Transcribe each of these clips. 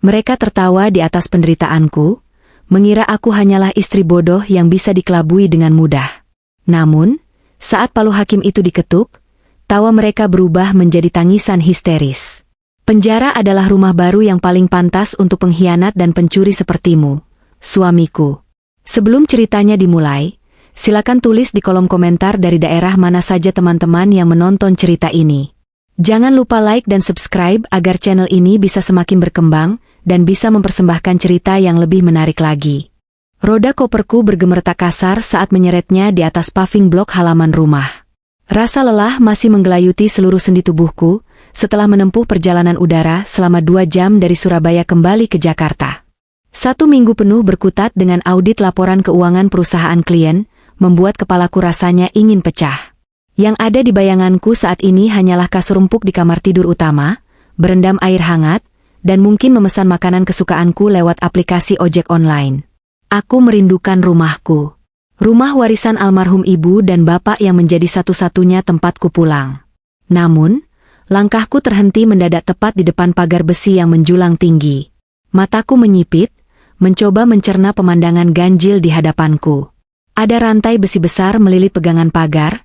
Mereka tertawa di atas penderitaanku, mengira aku hanyalah istri bodoh yang bisa dikelabui dengan mudah. Namun, saat palu hakim itu diketuk, tawa mereka berubah menjadi tangisan histeris. Penjara adalah rumah baru yang paling pantas untuk pengkhianat dan pencuri sepertimu, suamiku. Sebelum ceritanya dimulai, silakan tulis di kolom komentar dari daerah mana saja teman-teman yang menonton cerita ini. Jangan lupa like dan subscribe agar channel ini bisa semakin berkembang dan bisa mempersembahkan cerita yang lebih menarik lagi. Roda koperku bergemeretak kasar saat menyeretnya di atas paving blok halaman rumah. Rasa lelah masih menggelayuti seluruh sendi tubuhku setelah menempuh perjalanan udara selama 2 jam dari Surabaya kembali ke Jakarta. 1 minggu penuh berkutat dengan audit laporan keuangan perusahaan klien, membuat kepalaku rasanya ingin pecah. Yang ada di bayanganku saat ini hanyalah kasur empuk di kamar tidur utama, berendam air hangat, dan mungkin memesan makanan kesukaanku lewat aplikasi ojek online. Aku merindukan rumahku. Rumah warisan almarhum ibu dan bapak yang menjadi satu-satunya tempatku pulang. Namun, langkahku terhenti mendadak tepat di depan pagar besi yang menjulang tinggi. Mataku menyipit, mencoba mencerna pemandangan ganjil di hadapanku. Ada rantai besi besar melilit pegangan pagar,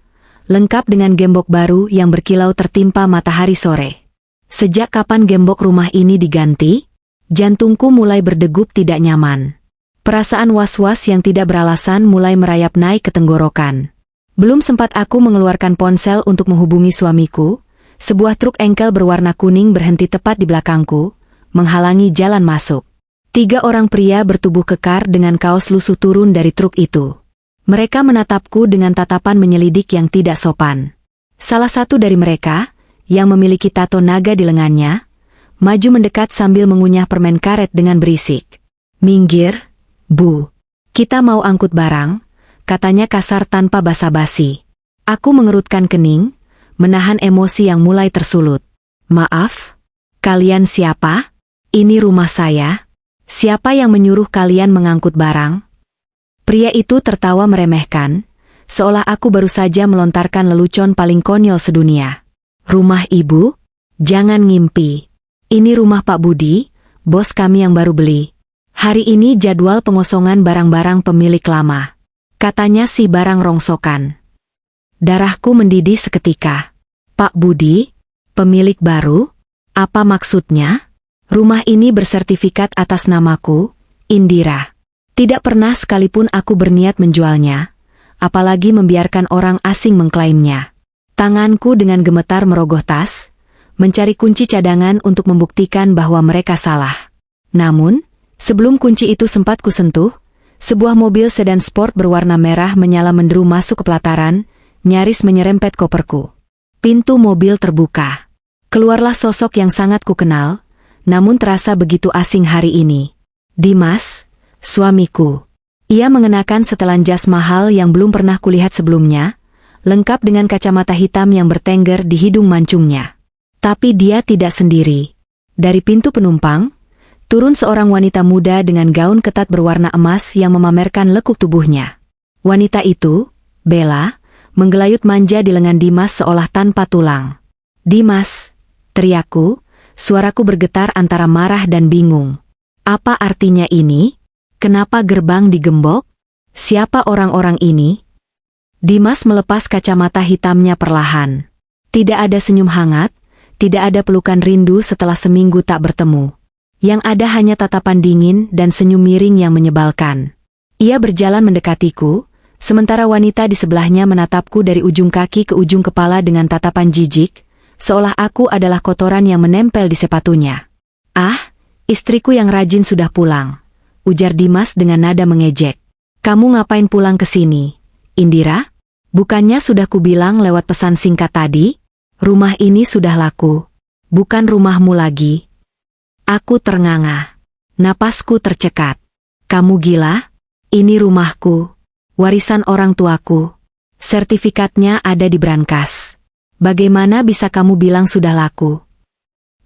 lengkap dengan gembok baru yang berkilau tertimpa matahari sore. Sejak kapan gembok rumah ini diganti? Jantungku mulai berdegup tidak nyaman. Perasaan was-was yang tidak beralasan mulai merayap naik ke tenggorokan. Belum sempat aku mengeluarkan ponsel untuk menghubungi suamiku, sebuah truk engkel berwarna kuning berhenti tepat di belakangku, menghalangi jalan masuk. 3 orang pria bertubuh kekar dengan kaos lusuh turun dari truk itu. Mereka menatapku dengan tatapan menyelidik yang tidak sopan. Salah satu dari mereka, yang memiliki tato naga di lengannya, maju mendekat sambil mengunyah permen karet dengan berisik. "Minggir, Bu. Kita mau angkut barang," katanya kasar tanpa basa-basi. Aku mengerutkan kening, menahan emosi yang mulai tersulut. "Maaf, kalian siapa? Ini rumah saya. Siapa yang menyuruh kalian mengangkut barang?" Pria itu tertawa meremehkan, seolah aku baru saja melontarkan lelucon paling konyol sedunia. "Rumah ibu? Jangan ngimpi. Ini rumah Pak Budi, bos kami yang baru beli. Hari ini jadwal pengosongan barang-barang pemilik lama," katanya si barang rongsokan. Darahku mendidih seketika. "Pak Budi? Pemilik baru? Apa maksudnya? Rumah ini bersertifikat atas namaku, Indira. Tidak pernah sekalipun aku berniat menjualnya, apalagi membiarkan orang asing mengklaimnya." Tanganku dengan gemetar merogoh tas, mencari kunci cadangan untuk membuktikan bahwa mereka salah. Namun, sebelum kunci itu sempat kusentuh, sebuah mobil sedan sport berwarna merah menyala menderu masuk ke pelataran, nyaris menyerempet koperku. Pintu mobil terbuka. Keluarlah sosok yang sangat kukenal, namun terasa begitu asing hari ini. Dimas, suamiku. Ia mengenakan setelan jas mahal yang belum pernah kulihat sebelumnya, lengkap dengan kacamata hitam yang bertengger di hidung mancungnya. Tapi dia tidak sendiri. Dari pintu penumpang, turun seorang wanita muda dengan gaun ketat berwarna emas yang memamerkan lekuk tubuhnya. Wanita itu, Bella, menggelayut manja di lengan Dimas seolah tanpa tulang. "Dimas," teriakku, suaraku bergetar antara marah dan bingung. "Apa artinya ini? Kenapa gerbang digembok? Siapa orang-orang ini?" Dimas melepas kacamata hitamnya perlahan. Tidak ada senyum hangat, tidak ada pelukan rindu setelah seminggu tak bertemu. Yang ada hanya tatapan dingin dan senyum miring yang menyebalkan. Ia berjalan mendekatiku, sementara wanita di sebelahnya menatapku dari ujung kaki ke ujung kepala dengan tatapan jijik, seolah aku adalah kotoran yang menempel di sepatunya. "Ah, istriku yang rajin sudah pulang," ujar Dimas dengan nada mengejek. "Kamu ngapain pulang ke sini, Indira? Bukannya sudah kubilang lewat pesan singkat tadi? Rumah ini sudah laku. Bukan rumahmu lagi." Aku ternganga. Napasku tercekat. "Kamu gila? Ini rumahku. Warisan orang tuaku. Sertifikatnya ada di brankas. Bagaimana bisa kamu bilang sudah laku?"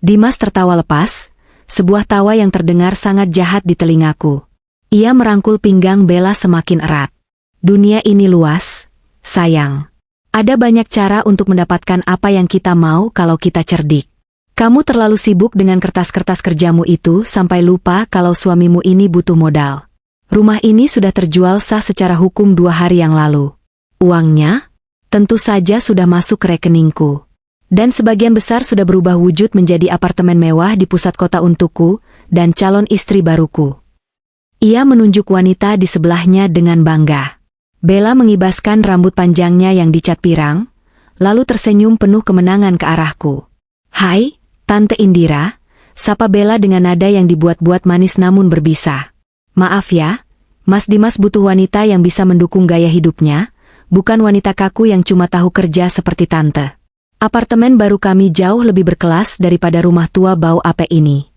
Dimas tertawa lepas, sebuah tawa yang terdengar sangat jahat di telingaku. Ia merangkul pinggang Bella semakin erat. "Dunia ini luas, sayang. Ada banyak cara untuk mendapatkan apa yang kita mau kalau kita cerdik. Kamu terlalu sibuk dengan kertas-kertas kerjamu itu sampai lupa kalau suamimu ini butuh modal. Rumah ini sudah terjual sah secara hukum 2 hari yang lalu. Uangnya, tentu saja sudah masuk ke rekeningku. Dan sebagian besar sudah berubah wujud menjadi apartemen mewah di pusat kota untukku dan calon istri baruku. Ia menunjuk wanita di sebelahnya dengan bangga. Bella mengibaskan rambut panjangnya yang dicat pirang, lalu tersenyum penuh kemenangan ke arahku. "Hai, Tante Indira," sapa Bella dengan nada yang dibuat-buat manis namun berbisa. "Maaf ya, Mas Dimas butuh wanita yang bisa mendukung gaya hidupnya, bukan wanita kaku yang cuma tahu kerja seperti Tante. Apartemen baru kami jauh lebih berkelas daripada rumah tua bau apek ini."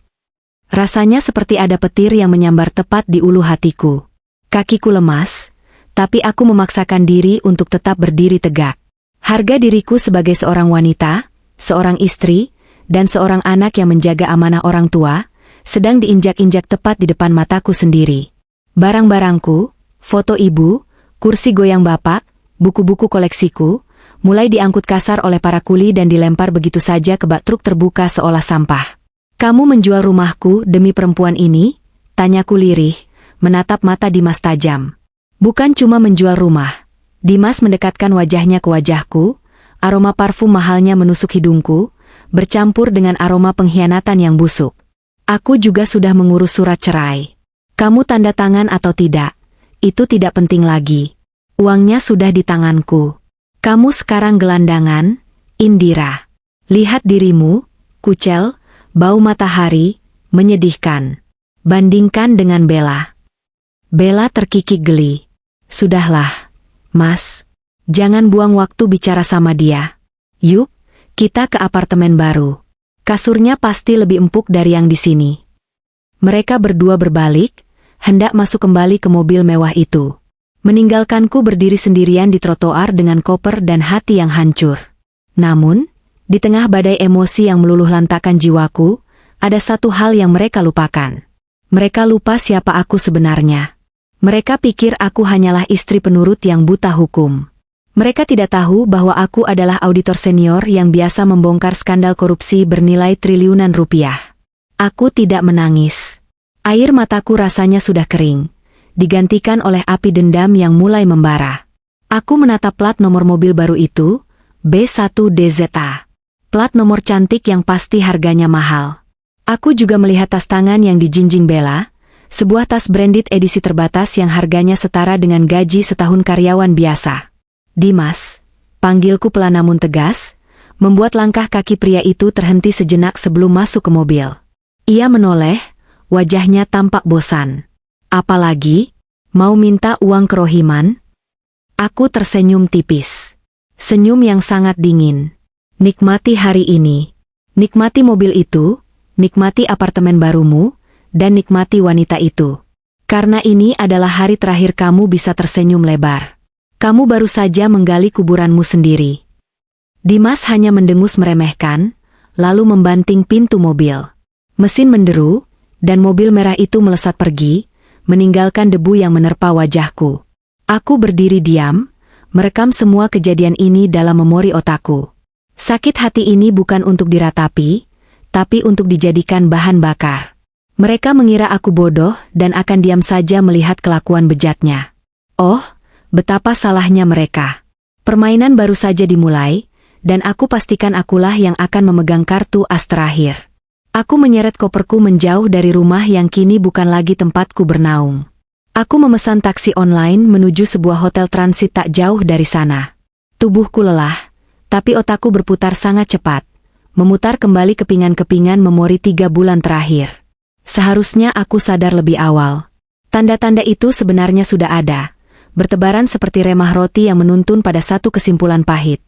Rasanya seperti ada petir yang menyambar tepat di ulu hatiku. Kakiku lemas, tapi aku memaksakan diri untuk tetap berdiri tegak. Harga diriku sebagai seorang wanita, seorang istri, dan seorang anak yang menjaga amanah orang tua, sedang diinjak-injak tepat di depan mataku sendiri. Barang-barangku, foto ibu, kursi goyang bapak, buku-buku koleksiku, mulai diangkut kasar oleh para kuli dan dilempar begitu saja ke bak truk terbuka seolah sampah. "Kamu menjual rumahku demi perempuan ini?" tanyaku lirih, menatap mata Dimas tajam. "Bukan cuma menjual rumah." Dimas mendekatkan wajahnya ke wajahku, aroma parfum mahalnya menusuk hidungku, bercampur dengan aroma pengkhianatan yang busuk. "Aku juga sudah mengurus surat cerai. Kamu tanda tangan atau tidak, itu tidak penting lagi. Uangnya sudah di tanganku. Kamu sekarang gelandangan, Indira. Lihat dirimu, kucel, bau matahari, menyedihkan. Bandingkan dengan Bella." Bella terkikik geli. "Sudahlah, Mas. Jangan buang waktu bicara sama dia. Yuk, kita ke apartemen baru. Kasurnya pasti lebih empuk dari yang di sini." Mereka berdua berbalik, hendak masuk kembali ke mobil mewah itu. Meninggalkanku berdiri sendirian di trotoar dengan koper dan hati yang hancur. Namun, di tengah badai emosi yang meluluh lantakkan jiwaku, ada satu hal yang mereka lupakan. Mereka lupa siapa aku sebenarnya. Mereka pikir aku hanyalah istri penurut yang buta hukum. Mereka tidak tahu bahwa aku adalah auditor senior yang biasa membongkar skandal korupsi bernilai triliunan rupiah. Aku tidak menangis. Air mataku rasanya sudah kering, digantikan oleh api dendam yang mulai membara. Aku menatap plat nomor mobil baru itu, B1DZA. Plat nomor cantik yang pasti harganya mahal. Aku juga melihat tas tangan yang dijinjing Bella, sebuah tas branded edisi terbatas yang harganya setara dengan gaji setahun karyawan biasa. "Dimas," panggilku pelan namun tegas, membuat langkah kaki pria itu terhenti sejenak sebelum masuk ke mobil. Ia menoleh, wajahnya tampak bosan. "Apalagi, mau minta uang kerohiman?" Aku tersenyum tipis. Senyum yang sangat dingin. "Nikmati hari ini. Nikmati mobil itu, nikmati apartemen barumu, dan nikmati wanita itu. Karena ini adalah hari terakhir kamu bisa tersenyum lebar. Kamu baru saja menggali kuburanmu sendiri." Dimas hanya mendengus meremehkan, lalu membanting pintu mobil. Mesin menderu, dan mobil merah itu melesat pergi, meninggalkan debu yang menerpa wajahku. Aku berdiri diam, merekam semua kejadian ini dalam memori otakku. Sakit hati ini bukan untuk diratapi, tapi untuk dijadikan bahan bakar. Mereka mengira aku bodoh dan akan diam saja melihat kelakuan bejatnya. Oh, betapa salahnya mereka. Permainan baru saja dimulai, dan aku pastikan akulah yang akan memegang kartu as terakhir. Aku menyeret koperku menjauh dari rumah yang kini bukan lagi tempatku bernaung. Aku memesan taksi online menuju sebuah hotel transit tak jauh dari sana. Tubuhku lelah, tapi otakku berputar sangat cepat, memutar kembali kepingan-kepingan memori 3 bulan terakhir. Seharusnya aku sadar lebih awal. Tanda-tanda itu sebenarnya sudah ada, bertebaran seperti remah roti yang menuntun pada satu kesimpulan pahit.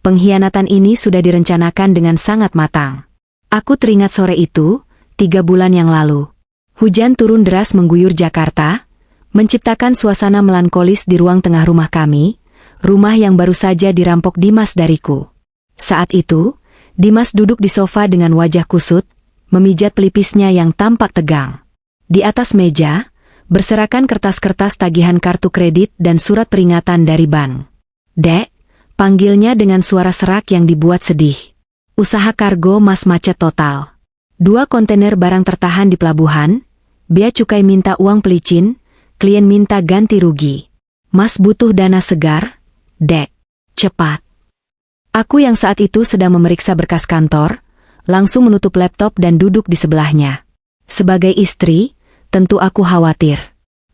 Pengkhianatan ini sudah direncanakan dengan sangat matang. Aku teringat sore itu, 3 bulan yang lalu. Hujan turun deras mengguyur Jakarta, menciptakan suasana melankolis di ruang tengah rumah kami, rumah yang baru saja dirampok Dimas dariku. Saat itu, Dimas duduk di sofa dengan wajah kusut, memijat pelipisnya yang tampak tegang. Di atas meja, berserakan kertas-kertas tagihan kartu kredit dan surat peringatan dari bank. "Dek," panggilnya dengan suara serak yang dibuat sedih. Usaha kargo Mas macet total. 2 kontainer barang tertahan di pelabuhan, bea cukai minta uang pelicin, klien minta ganti rugi. Mas butuh dana segar, Dek. Cepat. Aku yang saat itu sedang memeriksa berkas kantor, langsung menutup laptop dan duduk di sebelahnya. Sebagai istri, tentu aku khawatir.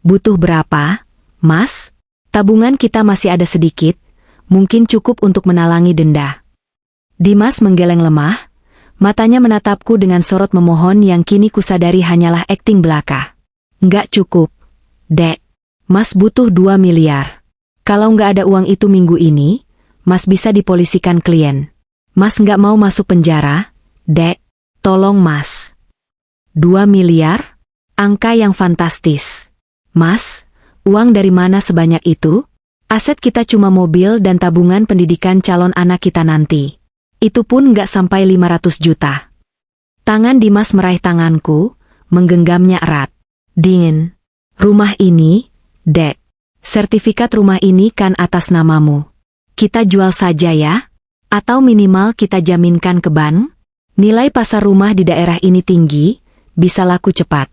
Butuh berapa, Mas? Tabungan kita masih ada sedikit, mungkin cukup untuk menalangi denda. Dimas menggeleng lemah, matanya menatapku dengan sorot memohon yang kini kusadari hanyalah akting belaka. Nggak cukup, Dek. Mas butuh 2 miliar. Kalau nggak ada uang itu minggu ini, Mas bisa dipolisikan klien. Mas nggak mau masuk penjara, Dek. Tolong Mas. 2 miliar? Angka yang fantastis. Mas, uang dari mana sebanyak itu? Aset kita cuma mobil dan tabungan pendidikan calon anak kita nanti. Itu pun nggak sampai 500 juta. Tangan Dimas meraih tanganku, menggenggamnya erat. Dingin. Rumah ini, Dek. Sertifikat rumah ini kan atas namamu. Kita jual saja ya? Atau minimal kita jaminkan ke bank? Nilai pasar rumah di daerah ini tinggi, bisa laku cepat.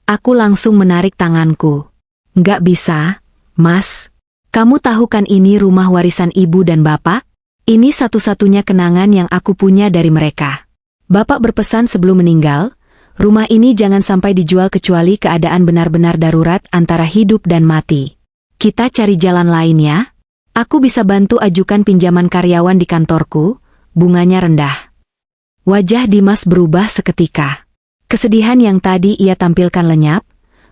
Aku langsung menarik tanganku. Nggak bisa, Mas. Kamu tahu kan ini rumah warisan ibu dan bapak? Ini satu-satunya kenangan yang aku punya dari mereka. Bapak berpesan sebelum meninggal, rumah ini jangan sampai dijual kecuali keadaan benar-benar darurat antara hidup dan mati. Kita cari jalan lain ya. Aku bisa bantu ajukan pinjaman karyawan di kantorku, bunganya rendah. Wajah Dimas berubah seketika. Kesedihan yang tadi ia tampilkan lenyap,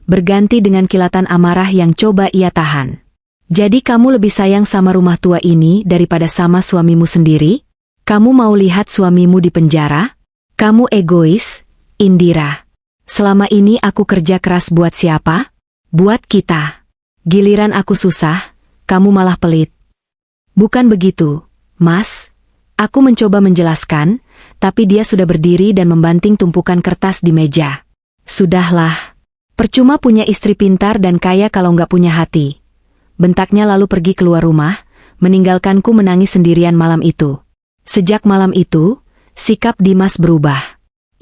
berganti dengan kilatan amarah yang coba ia tahan. Jadi kamu lebih sayang sama rumah tua ini daripada sama suamimu sendiri? Kamu mau lihat suamimu di penjara? Kamu egois, Indira. Selama ini aku kerja keras buat siapa? Buat kita. Giliran aku susah, kamu malah pelit. Bukan begitu, Mas. Aku mencoba menjelaskan, tapi dia sudah berdiri dan membanting tumpukan kertas di meja. Sudahlah. Percuma punya istri pintar dan kaya kalau nggak punya hati. Bentaknya lalu pergi keluar rumah, meninggalkanku menangis sendirian malam itu. Sejak malam itu, sikap Dimas berubah.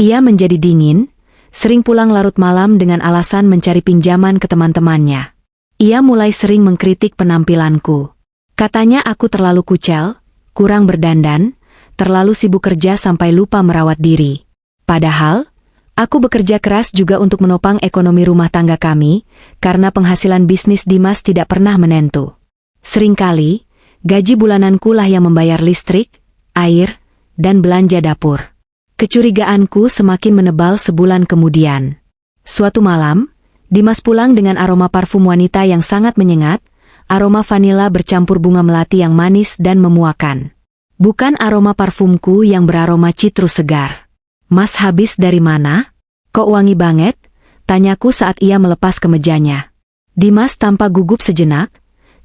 Ia menjadi dingin, sering pulang larut malam dengan alasan mencari pinjaman ke teman-temannya. Ia mulai sering mengkritik penampilanku. Katanya aku terlalu kucel, kurang berdandan, terlalu sibuk kerja sampai lupa merawat diri. Padahal, aku bekerja keras juga untuk menopang ekonomi rumah tangga kami, karena penghasilan bisnis Dimas tidak pernah menentu. Seringkali, gaji bulananku lah yang membayar listrik, air, dan belanja dapur. Kecurigaanku semakin menebal sebulan kemudian. Suatu malam, Dimas pulang dengan aroma parfum wanita yang sangat menyengat, aroma vanila bercampur bunga melati yang manis dan memuakan. Bukan aroma parfumku yang beraroma citrus segar. Mas habis dari mana? Kok wangi banget? Tanyaku saat ia melepas kemejanya. Dimas tampak gugup sejenak,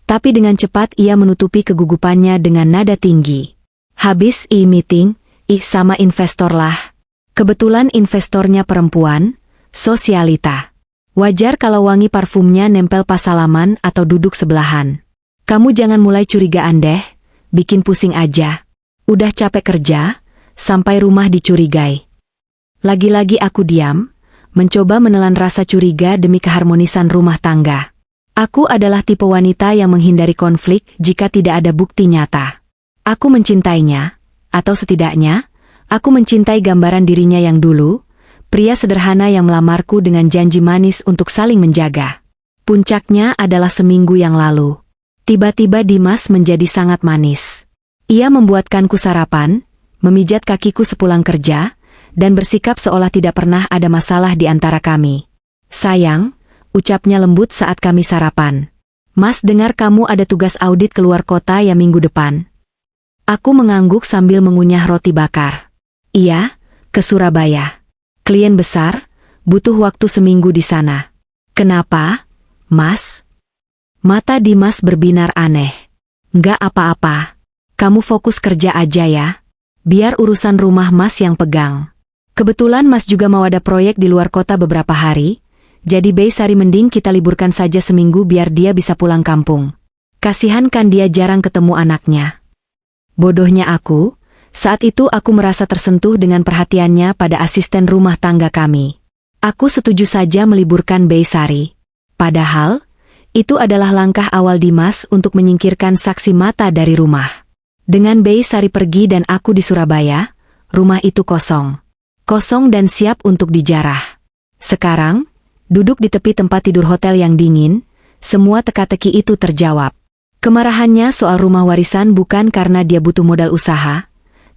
tapi dengan cepat ia menutupi kegugupannya dengan nada tinggi. Habis meeting, sama investor lah. Kebetulan investornya perempuan, sosialita. Wajar kalau wangi parfumnya nempel pas salaman atau duduk sebelahan. Kamu jangan mulai curigaan deh, bikin pusing aja. Udah capek kerja, sampai rumah dicurigai. Lagi-lagi aku diam, mencoba menelan rasa curiga demi keharmonisan rumah tangga. Aku adalah tipe wanita yang menghindari konflik jika tidak ada bukti nyata. Aku mencintainya, atau setidaknya, aku mencintai gambaran dirinya yang dulu, pria sederhana yang melamarku dengan janji manis untuk saling menjaga. Puncaknya adalah seminggu yang lalu. Tiba-tiba Dimas menjadi sangat manis. Ia membuatkanku sarapan, memijat kakiku sepulang kerja, dan bersikap seolah tidak pernah ada masalah di antara kami. Sayang, ucapnya lembut saat kami sarapan. Mas dengar kamu ada tugas audit keluar kota ya minggu depan. Aku mengangguk sambil mengunyah roti bakar. Iya, ke Surabaya. Klien besar, butuh waktu seminggu di sana. Kenapa, Mas? Mata Dimas berbinar aneh. Nggak apa-apa. Kamu fokus kerja aja ya. Biar urusan rumah Mas yang pegang. Kebetulan Mas juga mau ada proyek di luar kota beberapa hari, jadi Sari mending kita liburkan saja seminggu biar dia bisa pulang kampung. Kasihan kan dia jarang ketemu anaknya. Bodohnya aku, Saat itu aku merasa tersentuh dengan perhatiannya pada asisten rumah tangga kami. Aku setuju saja meliburkan Baysari. Padahal, itu adalah langkah awal Dimas untuk menyingkirkan saksi mata dari rumah. Dengan Baysari pergi dan aku di Surabaya, rumah itu kosong. Kosong dan siap untuk dijarah. Sekarang, duduk di tepi tempat tidur hotel yang dingin, semua teka-teki itu terjawab. Kemarahannya soal rumah warisan bukan karena dia butuh modal usaha,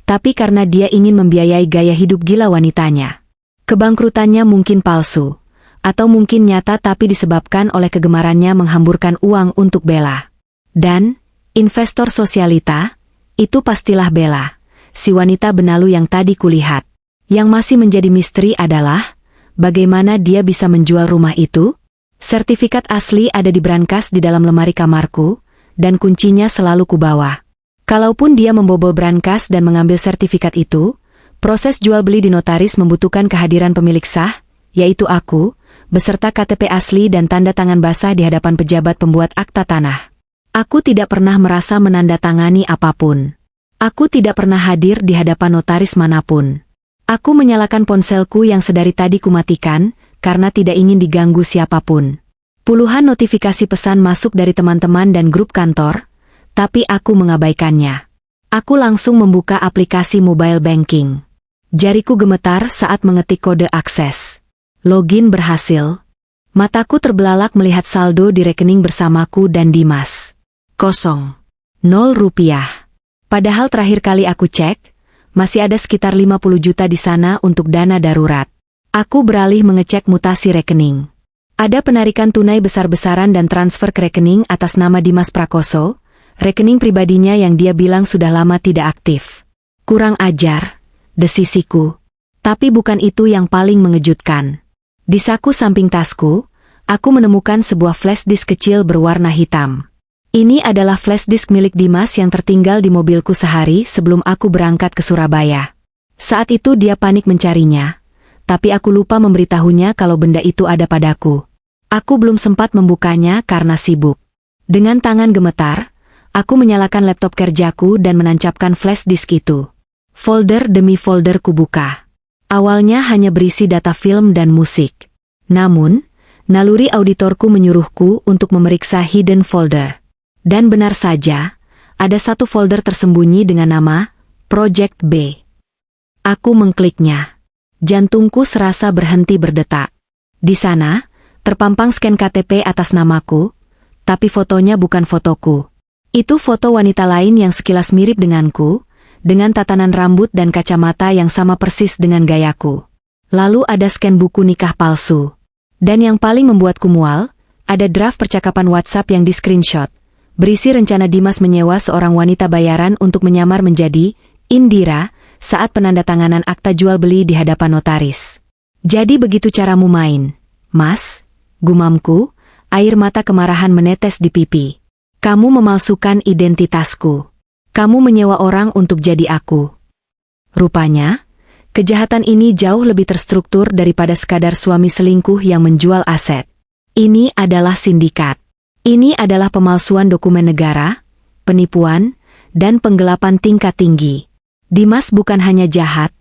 tapi karena dia ingin membiayai gaya hidup gila wanitanya. Kebangkrutannya mungkin palsu, atau mungkin nyata tapi disebabkan oleh kegemarannya menghamburkan uang untuk Bella. Dan, investor sosialita, itu pastilah Bella, si wanita benalu yang tadi kulihat. Yang masih menjadi misteri adalah, bagaimana dia bisa menjual rumah itu? Sertifikat asli ada di brankas di dalam lemari kamarku, dan kuncinya selalu kubawa. Kalaupun dia membobol brankas dan mengambil sertifikat itu, proses jual beli di notaris membutuhkan kehadiran pemilik sah, yaitu aku, beserta KTP asli dan tanda tangan basah di hadapan pejabat pembuat akta tanah. Aku tidak pernah merasa menandatangani apapun. Aku tidak pernah hadir di hadapan notaris manapun. Aku menyalakan ponselku yang sedari tadi kumatikan, karena tidak ingin diganggu siapapun. Puluhan notifikasi pesan masuk dari teman-teman dan grup kantor, tapi aku mengabaikannya. Aku langsung membuka aplikasi mobile banking. Jariku gemetar saat mengetik kode akses. Login berhasil. Mataku terbelalak melihat saldo di rekening bersamaku dan Dimas. Kosong. 0 rupiah. Padahal terakhir kali aku cek, masih ada sekitar 50 juta di sana untuk dana darurat. Aku beralih mengecek mutasi rekening. Ada penarikan tunai besar-besaran dan transfer ke rekening atas nama Dimas Prakoso, rekening pribadinya yang dia bilang sudah lama tidak aktif. Kurang ajar, desisiku. Tapi bukan itu yang paling mengejutkan. Di saku samping tasku, aku menemukan sebuah flash disk kecil berwarna hitam. Ini adalah flash disk milik Dimas yang tertinggal di mobilku sehari sebelum aku berangkat ke Surabaya. Saat itu dia panik mencarinya, tapi aku lupa memberitahunya kalau benda itu ada padaku. Aku belum sempat membukanya karena sibuk. Dengan tangan gemetar, aku menyalakan laptop kerjaku dan menancapkan flash disk itu. Folder demi folder kubuka. Awalnya hanya berisi data film dan musik. Namun, naluri auditorku menyuruhku untuk memeriksa hidden folder. Dan benar saja, ada satu folder tersembunyi dengan nama Project B. Aku mengkliknya. Jantungku serasa berhenti berdetak. Di sana, terpampang scan KTP atas namaku, tapi fotonya bukan fotoku. Itu foto wanita lain yang sekilas mirip denganku, dengan tatanan rambut dan kacamata yang sama persis dengan gayaku. Lalu ada scan buku nikah palsu. Dan yang paling membuatku mual, ada draft percakapan WhatsApp yang di-screenshot, berisi rencana Dimas menyewa seorang wanita bayaran untuk menyamar menjadi Indira saat penandatanganan akta jual beli di hadapan notaris. Jadi begitu caramu main, Mas? Gumamku, air mata kemarahan menetes di pipi. Kamu memalsukan identitasku. Kamu menyewa orang untuk jadi aku. Rupanya, kejahatan ini jauh lebih terstruktur daripada sekadar suami selingkuh yang menjual aset. Ini adalah sindikat. Ini adalah pemalsuan dokumen negara, penipuan, dan penggelapan tingkat tinggi. Dimas bukan hanya jahat,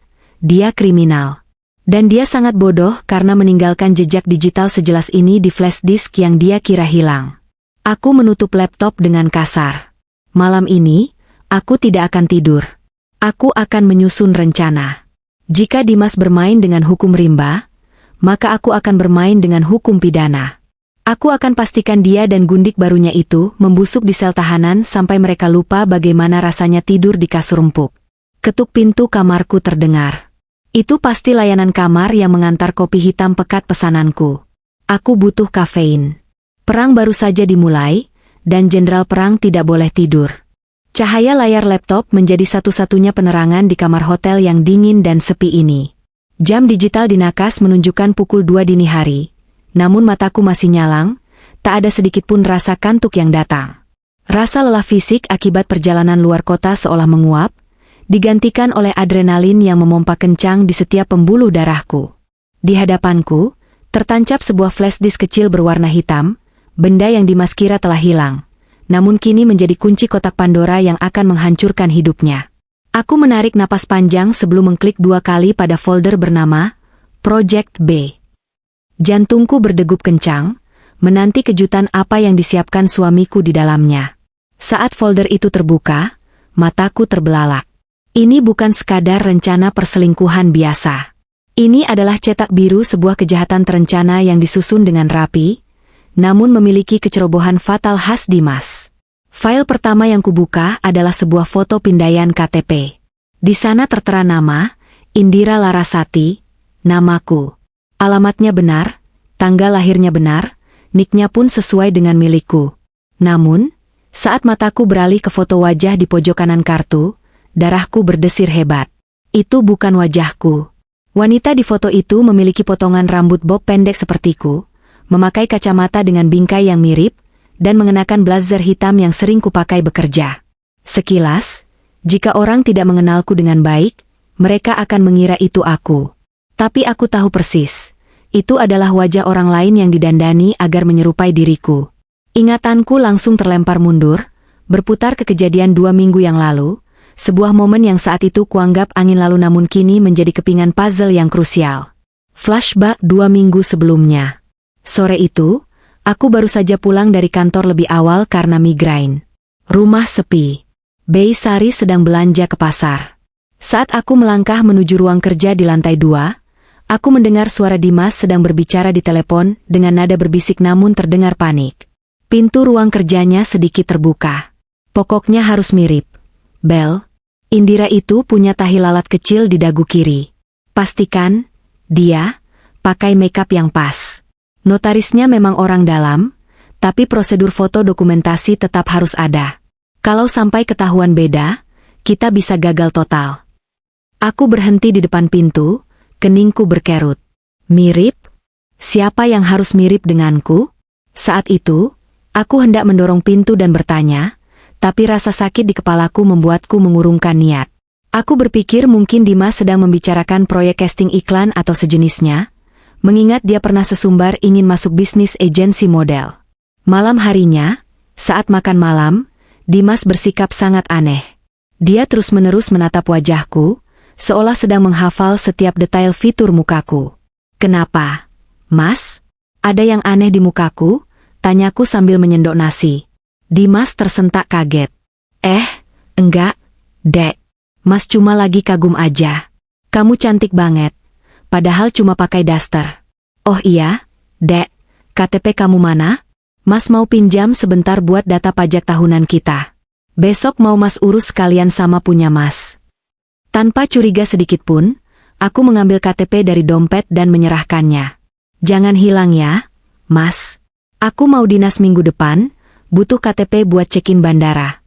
dia kriminal. Dan dia sangat bodoh karena meninggalkan jejak digital sejelas ini di flash disk yang dia kira hilang. Aku menutup laptop dengan kasar. Malam ini, aku tidak akan tidur. Aku akan menyusun rencana. Jika Dimas bermain dengan hukum rimba, maka aku akan bermain dengan hukum pidana. Aku akan pastikan dia dan gundik barunya itu membusuk di sel tahanan sampai mereka lupa bagaimana rasanya tidur di kasur empuk. Ketuk pintu kamarku terdengar. Itu pasti layanan kamar yang mengantar kopi hitam pekat pesananku. Aku butuh kafein. Perang baru saja dimulai, dan jenderal perang tidak boleh tidur. Cahaya layar laptop menjadi satu-satunya penerangan di kamar hotel yang dingin dan sepi ini. Jam digital di nakas menunjukkan pukul 2 dini hari. Namun mataku masih nyalang, tak ada sedikit pun rasa kantuk yang datang. Rasa lelah fisik akibat perjalanan luar kota seolah menguap, digantikan oleh adrenalin yang memompa kencang di setiap pembuluh darahku. Di hadapanku, tertancap sebuah flash disk kecil berwarna hitam, benda yang Dimas kira telah hilang, namun kini menjadi kunci kotak Pandora yang akan menghancurkan hidupnya. Aku menarik napas panjang sebelum mengklik 2 kali pada folder bernama Project B. Jantungku berdegup kencang, menanti kejutan apa yang disiapkan suamiku di dalamnya. Saat folder itu terbuka, mataku terbelalak. Ini bukan sekadar rencana perselingkuhan biasa. Ini adalah cetak biru sebuah kejahatan terencana yang disusun dengan rapi, namun memiliki kecerobohan fatal khas Dimas. File pertama yang kubuka adalah sebuah foto pindaian KTP. Di sana tertera nama, Indira Larasati, namaku. Alamatnya benar, tanggal lahirnya benar, nicknya pun sesuai dengan milikku. Namun, saat mataku beralih ke foto wajah di pojok kanan kartu, darahku berdesir hebat. Itu bukan wajahku. Wanita di foto itu memiliki potongan rambut bob pendek sepertiku, memakai kacamata dengan bingkai yang mirip, dan mengenakan blazer hitam yang sering kupakai bekerja. Sekilas, jika orang tidak mengenalku dengan baik, mereka akan mengira itu aku. Tapi aku tahu persis, itu adalah wajah orang lain yang didandani agar menyerupai diriku. Ingatanku langsung terlempar mundur, berputar ke kejadian 2 minggu yang lalu, sebuah momen yang saat itu kuanggap angin lalu namun kini menjadi kepingan puzzle yang krusial. Flashback 2 minggu sebelumnya. Sore itu, aku baru saja pulang dari kantor lebih awal karena migrain. Rumah sepi. Bei Sari sedang belanja ke pasar. Saat aku melangkah menuju ruang kerja di lantai 2, aku mendengar suara Dimas sedang berbicara di telepon dengan nada berbisik namun terdengar panik. Pintu ruang kerjanya sedikit terbuka. Pokoknya harus mirip. Bel, Indira itu punya tahi lalat kecil di dagu kiri. Pastikan, dia pakai makeup yang pas. Notarisnya memang orang dalam, tapi prosedur foto dokumentasi tetap harus ada. Kalau sampai ketahuan beda, kita bisa gagal total. Aku berhenti di depan pintu, keningku berkerut. Mirip? Siapa yang harus mirip denganku? Saat itu, aku hendak mendorong pintu dan bertanya, tapi rasa sakit di kepalaku membuatku mengurungkan niat. Aku berpikir mungkin Dimas sedang membicarakan proyek casting iklan atau sejenisnya, mengingat dia pernah sesumbar ingin masuk bisnis agensi model. Malam harinya, saat makan malam, Dimas bersikap sangat aneh. Dia terus-menerus menatap wajahku, seolah sedang menghafal setiap detail fitur mukaku. Kenapa, Mas? Ada yang aneh di mukaku? Tanyaku sambil menyendok nasi. Dimas tersentak kaget. Enggak, Dek. Mas cuma lagi kagum aja. Kamu cantik banget. Padahal cuma pakai daster. Oh iya, Dek, KTP kamu mana? Mas mau pinjam sebentar buat data pajak tahunan kita. Besok mau Mas urus sekalian sama punya Mas. Tanpa curiga sedikit pun, aku mengambil KTP dari dompet dan menyerahkannya. Jangan hilang ya, Mas. Aku mau dinas minggu depan, butuh KTP buat check-in bandara.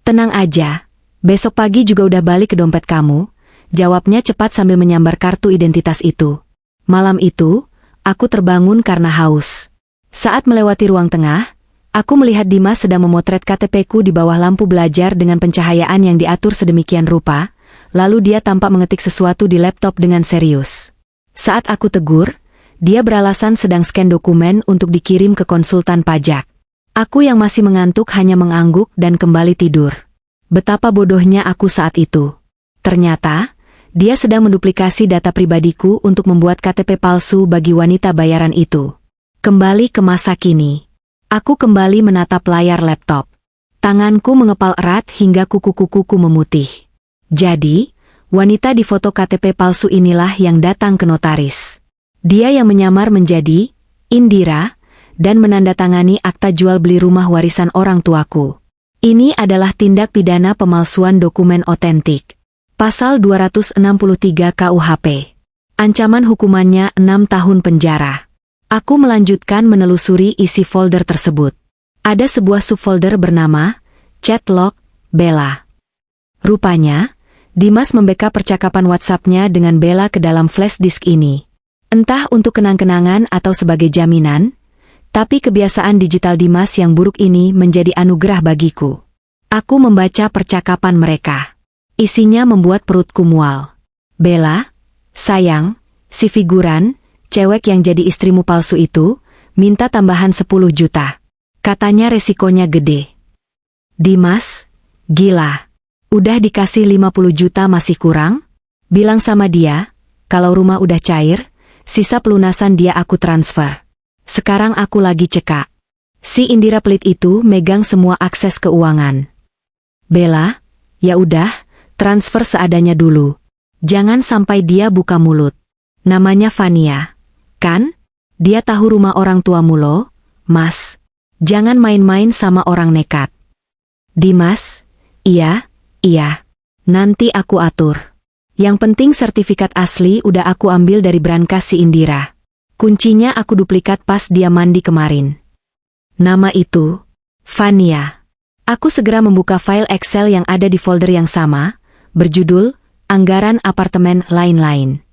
Tenang aja, besok pagi juga udah balik ke dompet kamu. Jawabnya cepat sambil menyambar kartu identitas itu. Malam itu, aku terbangun karena haus. Saat melewati ruang tengah, aku melihat Dimas sedang memotret KTP-ku di bawah lampu belajar dengan pencahayaan yang diatur sedemikian rupa, lalu dia tampak mengetik sesuatu di laptop dengan serius. Saat aku tegur, dia beralasan sedang scan dokumen untuk dikirim ke konsultan pajak. Aku yang masih mengantuk hanya mengangguk dan kembali tidur. Betapa bodohnya aku saat itu. Ternyata, dia sedang menduplikasi data pribadiku untuk membuat KTP palsu bagi wanita bayaran itu. Kembali ke masa kini. Aku kembali menatap layar laptop. Tanganku mengepal erat hingga kuku-kukuku memutih. Jadi, wanita di foto KTP palsu inilah yang datang ke notaris. Dia yang menyamar menjadi Indira dan menandatangani akta jual beli rumah warisan orang tuaku. Ini adalah tindak pidana pemalsuan dokumen otentik. Pasal 263 KUHP. Ancaman hukumannya 6 tahun penjara. Aku melanjutkan menelusuri isi folder tersebut. Ada sebuah subfolder bernama Chatlog Bella. Rupanya, Dimas membackup percakapan WhatsApp-nya dengan Bella ke dalam flash disk ini. Entah untuk kenang-kenangan atau sebagai jaminan, tapi kebiasaan digital Dimas yang buruk ini menjadi anugerah bagiku. Aku membaca percakapan mereka. Isinya membuat perutku mual. Bella, sayang, si figuran, cewek yang jadi istrimu palsu itu, minta tambahan 10 juta. Katanya resikonya gede. Dimas, gila. Udah dikasih 50 juta masih kurang? Bilang sama dia, kalau rumah udah cair, sisa pelunasan dia aku transfer. Sekarang aku lagi cekak. Si Indira pelit itu megang semua akses keuangan. Bella, ya udah, transfer seadanya dulu. Jangan sampai dia buka mulut. Namanya Fania, kan? Dia tahu rumah orang tuamu loh, Mas. Jangan main-main sama orang nekat. Dimas, iya. Nanti aku atur. Yang penting sertifikat asli udah aku ambil dari brankas si Indira. Kuncinya aku duplikat pas dia mandi kemarin. Nama itu, Fania. Aku segera membuka file Excel yang ada di folder yang sama, berjudul, Anggaran Apartemen Lain-Lain.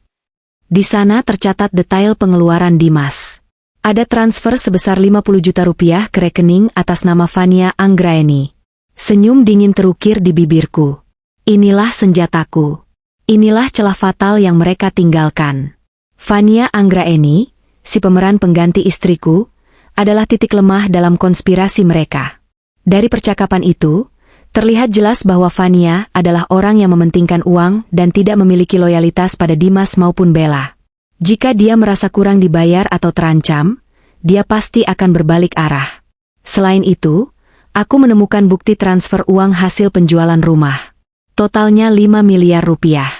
Di sana tercatat detail pengeluaran Dimas. Ada transfer sebesar 50 juta rupiah ke rekening atas nama Fania Anggraeni. Senyum dingin terukir di bibirku. Inilah senjataku. Inilah celah fatal yang mereka tinggalkan. Fania Anggraeni, si pemeran pengganti istriku, adalah titik lemah dalam konspirasi mereka. Dari percakapan itu, terlihat jelas bahwa Fania adalah orang yang mementingkan uang dan tidak memiliki loyalitas pada Dimas maupun Bella. Jika dia merasa kurang dibayar atau terancam, dia pasti akan berbalik arah. Selain itu, aku menemukan bukti transfer uang hasil penjualan rumah. Totalnya 5 miliar rupiah.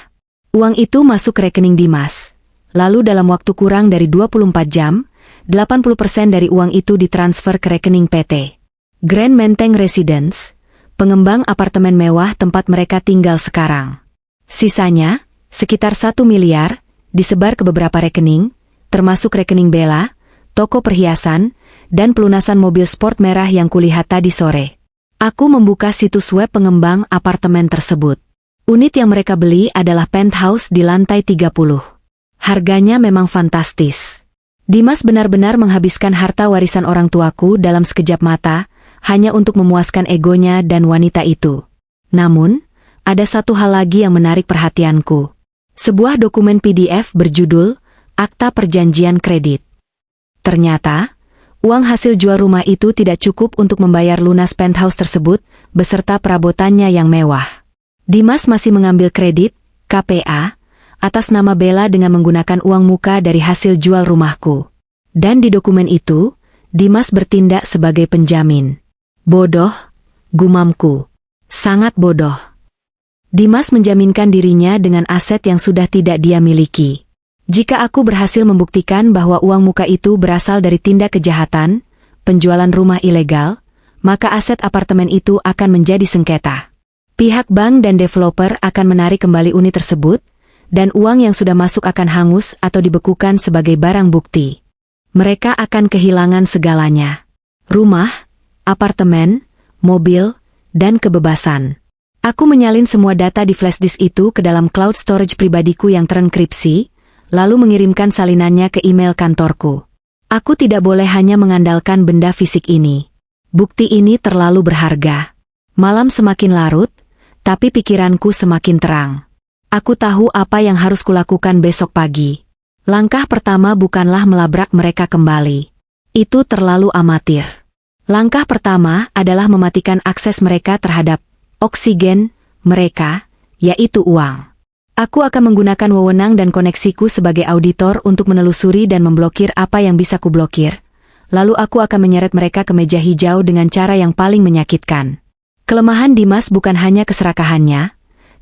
Uang itu masuk ke rekening Dimas. Lalu dalam waktu kurang dari 24 jam, 80% dari uang itu ditransfer ke rekening PT Grand Menteng Residence, pengembang apartemen mewah tempat mereka tinggal sekarang. Sisanya, sekitar 1 miliar, disebar ke beberapa rekening, termasuk rekening Bella, toko perhiasan, dan pelunasan mobil sport merah yang kulihat tadi sore. Aku membuka situs web pengembang apartemen tersebut. Unit yang mereka beli adalah penthouse di lantai 30. Harganya memang fantastis. Dimas benar-benar menghabiskan harta warisan orang tuaku dalam sekejap mata, hanya untuk memuaskan egonya dan wanita itu. Namun, ada satu hal lagi yang menarik perhatianku. Sebuah dokumen PDF berjudul Akta Perjanjian Kredit. Ternyata, uang hasil jual rumah itu tidak cukup untuk membayar lunas penthouse tersebut, beserta perabotannya yang mewah. Dimas masih mengambil kredit, KPA, atas nama Bella dengan menggunakan uang muka dari hasil jual rumahku. Dan di dokumen itu, Dimas bertindak sebagai penjamin. Bodoh, gumamku. Sangat bodoh. Dimas menjaminkan dirinya dengan aset yang sudah tidak dia miliki. Jika aku berhasil membuktikan bahwa uang muka itu berasal dari tindak kejahatan, penjualan rumah ilegal, maka aset apartemen itu akan menjadi sengketa. Pihak bank dan developer akan menarik kembali unit tersebut, dan uang yang sudah masuk akan hangus atau dibekukan sebagai barang bukti. Mereka akan kehilangan segalanya. Rumah, apartemen, mobil, dan kebebasan. Aku menyalin semua data di flash disk itu ke dalam cloud storage pribadiku yang terenkripsi, lalu mengirimkan salinannya ke email kantorku. Aku tidak boleh hanya mengandalkan benda fisik ini. Bukti ini terlalu berharga. Malam semakin larut, tapi pikiranku semakin terang. Aku tahu apa yang harus kulakukan besok pagi. Langkah pertama bukanlah melabrak mereka kembali. Itu terlalu amatir. Langkah pertama adalah mematikan akses mereka terhadap oksigen mereka, yaitu uang. Aku akan menggunakan wewenang dan koneksiku sebagai auditor untuk menelusuri dan memblokir apa yang bisa kublokir. Lalu aku akan menyeret mereka ke meja hijau dengan cara yang paling menyakitkan. Kelemahan Dimas bukan hanya keserakahannya,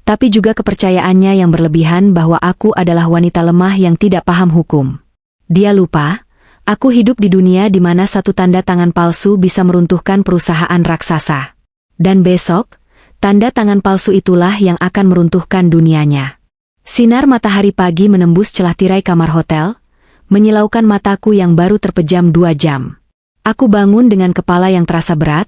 tapi juga kepercayaannya yang berlebihan bahwa aku adalah wanita lemah yang tidak paham hukum. Dia lupa, aku hidup di dunia di mana satu tanda tangan palsu bisa meruntuhkan perusahaan raksasa. Dan besok, tanda tangan palsu itulah yang akan meruntuhkan dunianya. Sinar matahari pagi menembus celah tirai kamar hotel, menyilaukan mataku yang baru terpejam 2 jam. Aku bangun dengan kepala yang terasa berat,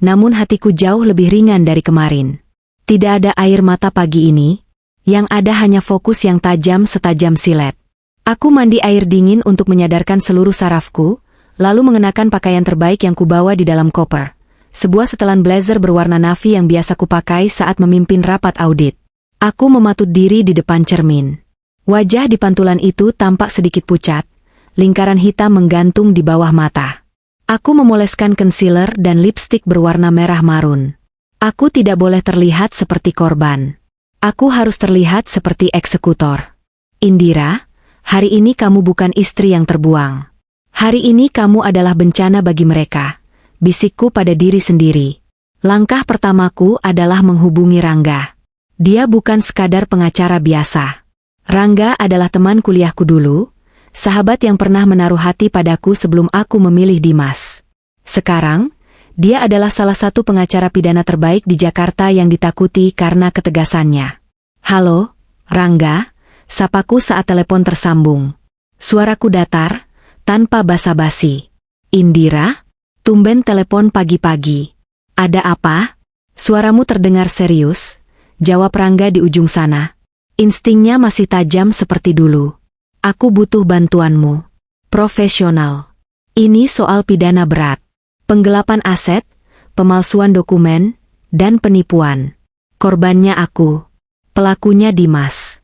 namun hatiku jauh lebih ringan dari kemarin. Tidak ada air mata pagi ini, yang ada hanya fokus yang tajam setajam silet. Aku mandi air dingin untuk menyadarkan seluruh sarafku, lalu mengenakan pakaian terbaik yang kubawa di dalam koper. Sebuah setelan blazer berwarna navy yang biasa kupakai saat memimpin rapat audit. Aku mematut diri di depan cermin. Wajah di pantulan itu tampak sedikit pucat, lingkaran hitam menggantung di bawah mata. Aku memoleskan concealer dan lipstik berwarna merah marun. Aku tidak boleh terlihat seperti korban. Aku harus terlihat seperti eksekutor. Indira, hari ini kamu bukan istri yang terbuang. Hari ini kamu adalah bencana bagi mereka, bisikku pada diri sendiri. Langkah pertamaku adalah menghubungi Rangga. Dia bukan sekadar pengacara biasa. Rangga adalah teman kuliahku dulu, sahabat yang pernah menaruh hati padaku sebelum aku memilih Dimas. Sekarang, dia adalah salah satu pengacara pidana terbaik di Jakarta yang ditakuti karena ketegasannya. Halo, Rangga, sapaku saat telepon tersambung. Suaraku datar, tanpa basa-basi. Indira, tumben telepon pagi-pagi. Ada apa? Suaramu terdengar serius, jawab Rangga di ujung sana. Instingnya masih tajam seperti dulu. Aku butuh bantuanmu. Profesional. Ini soal pidana berat. Penggelapan aset, pemalsuan dokumen, dan penipuan. Korbannya aku. Pelakunya Dimas.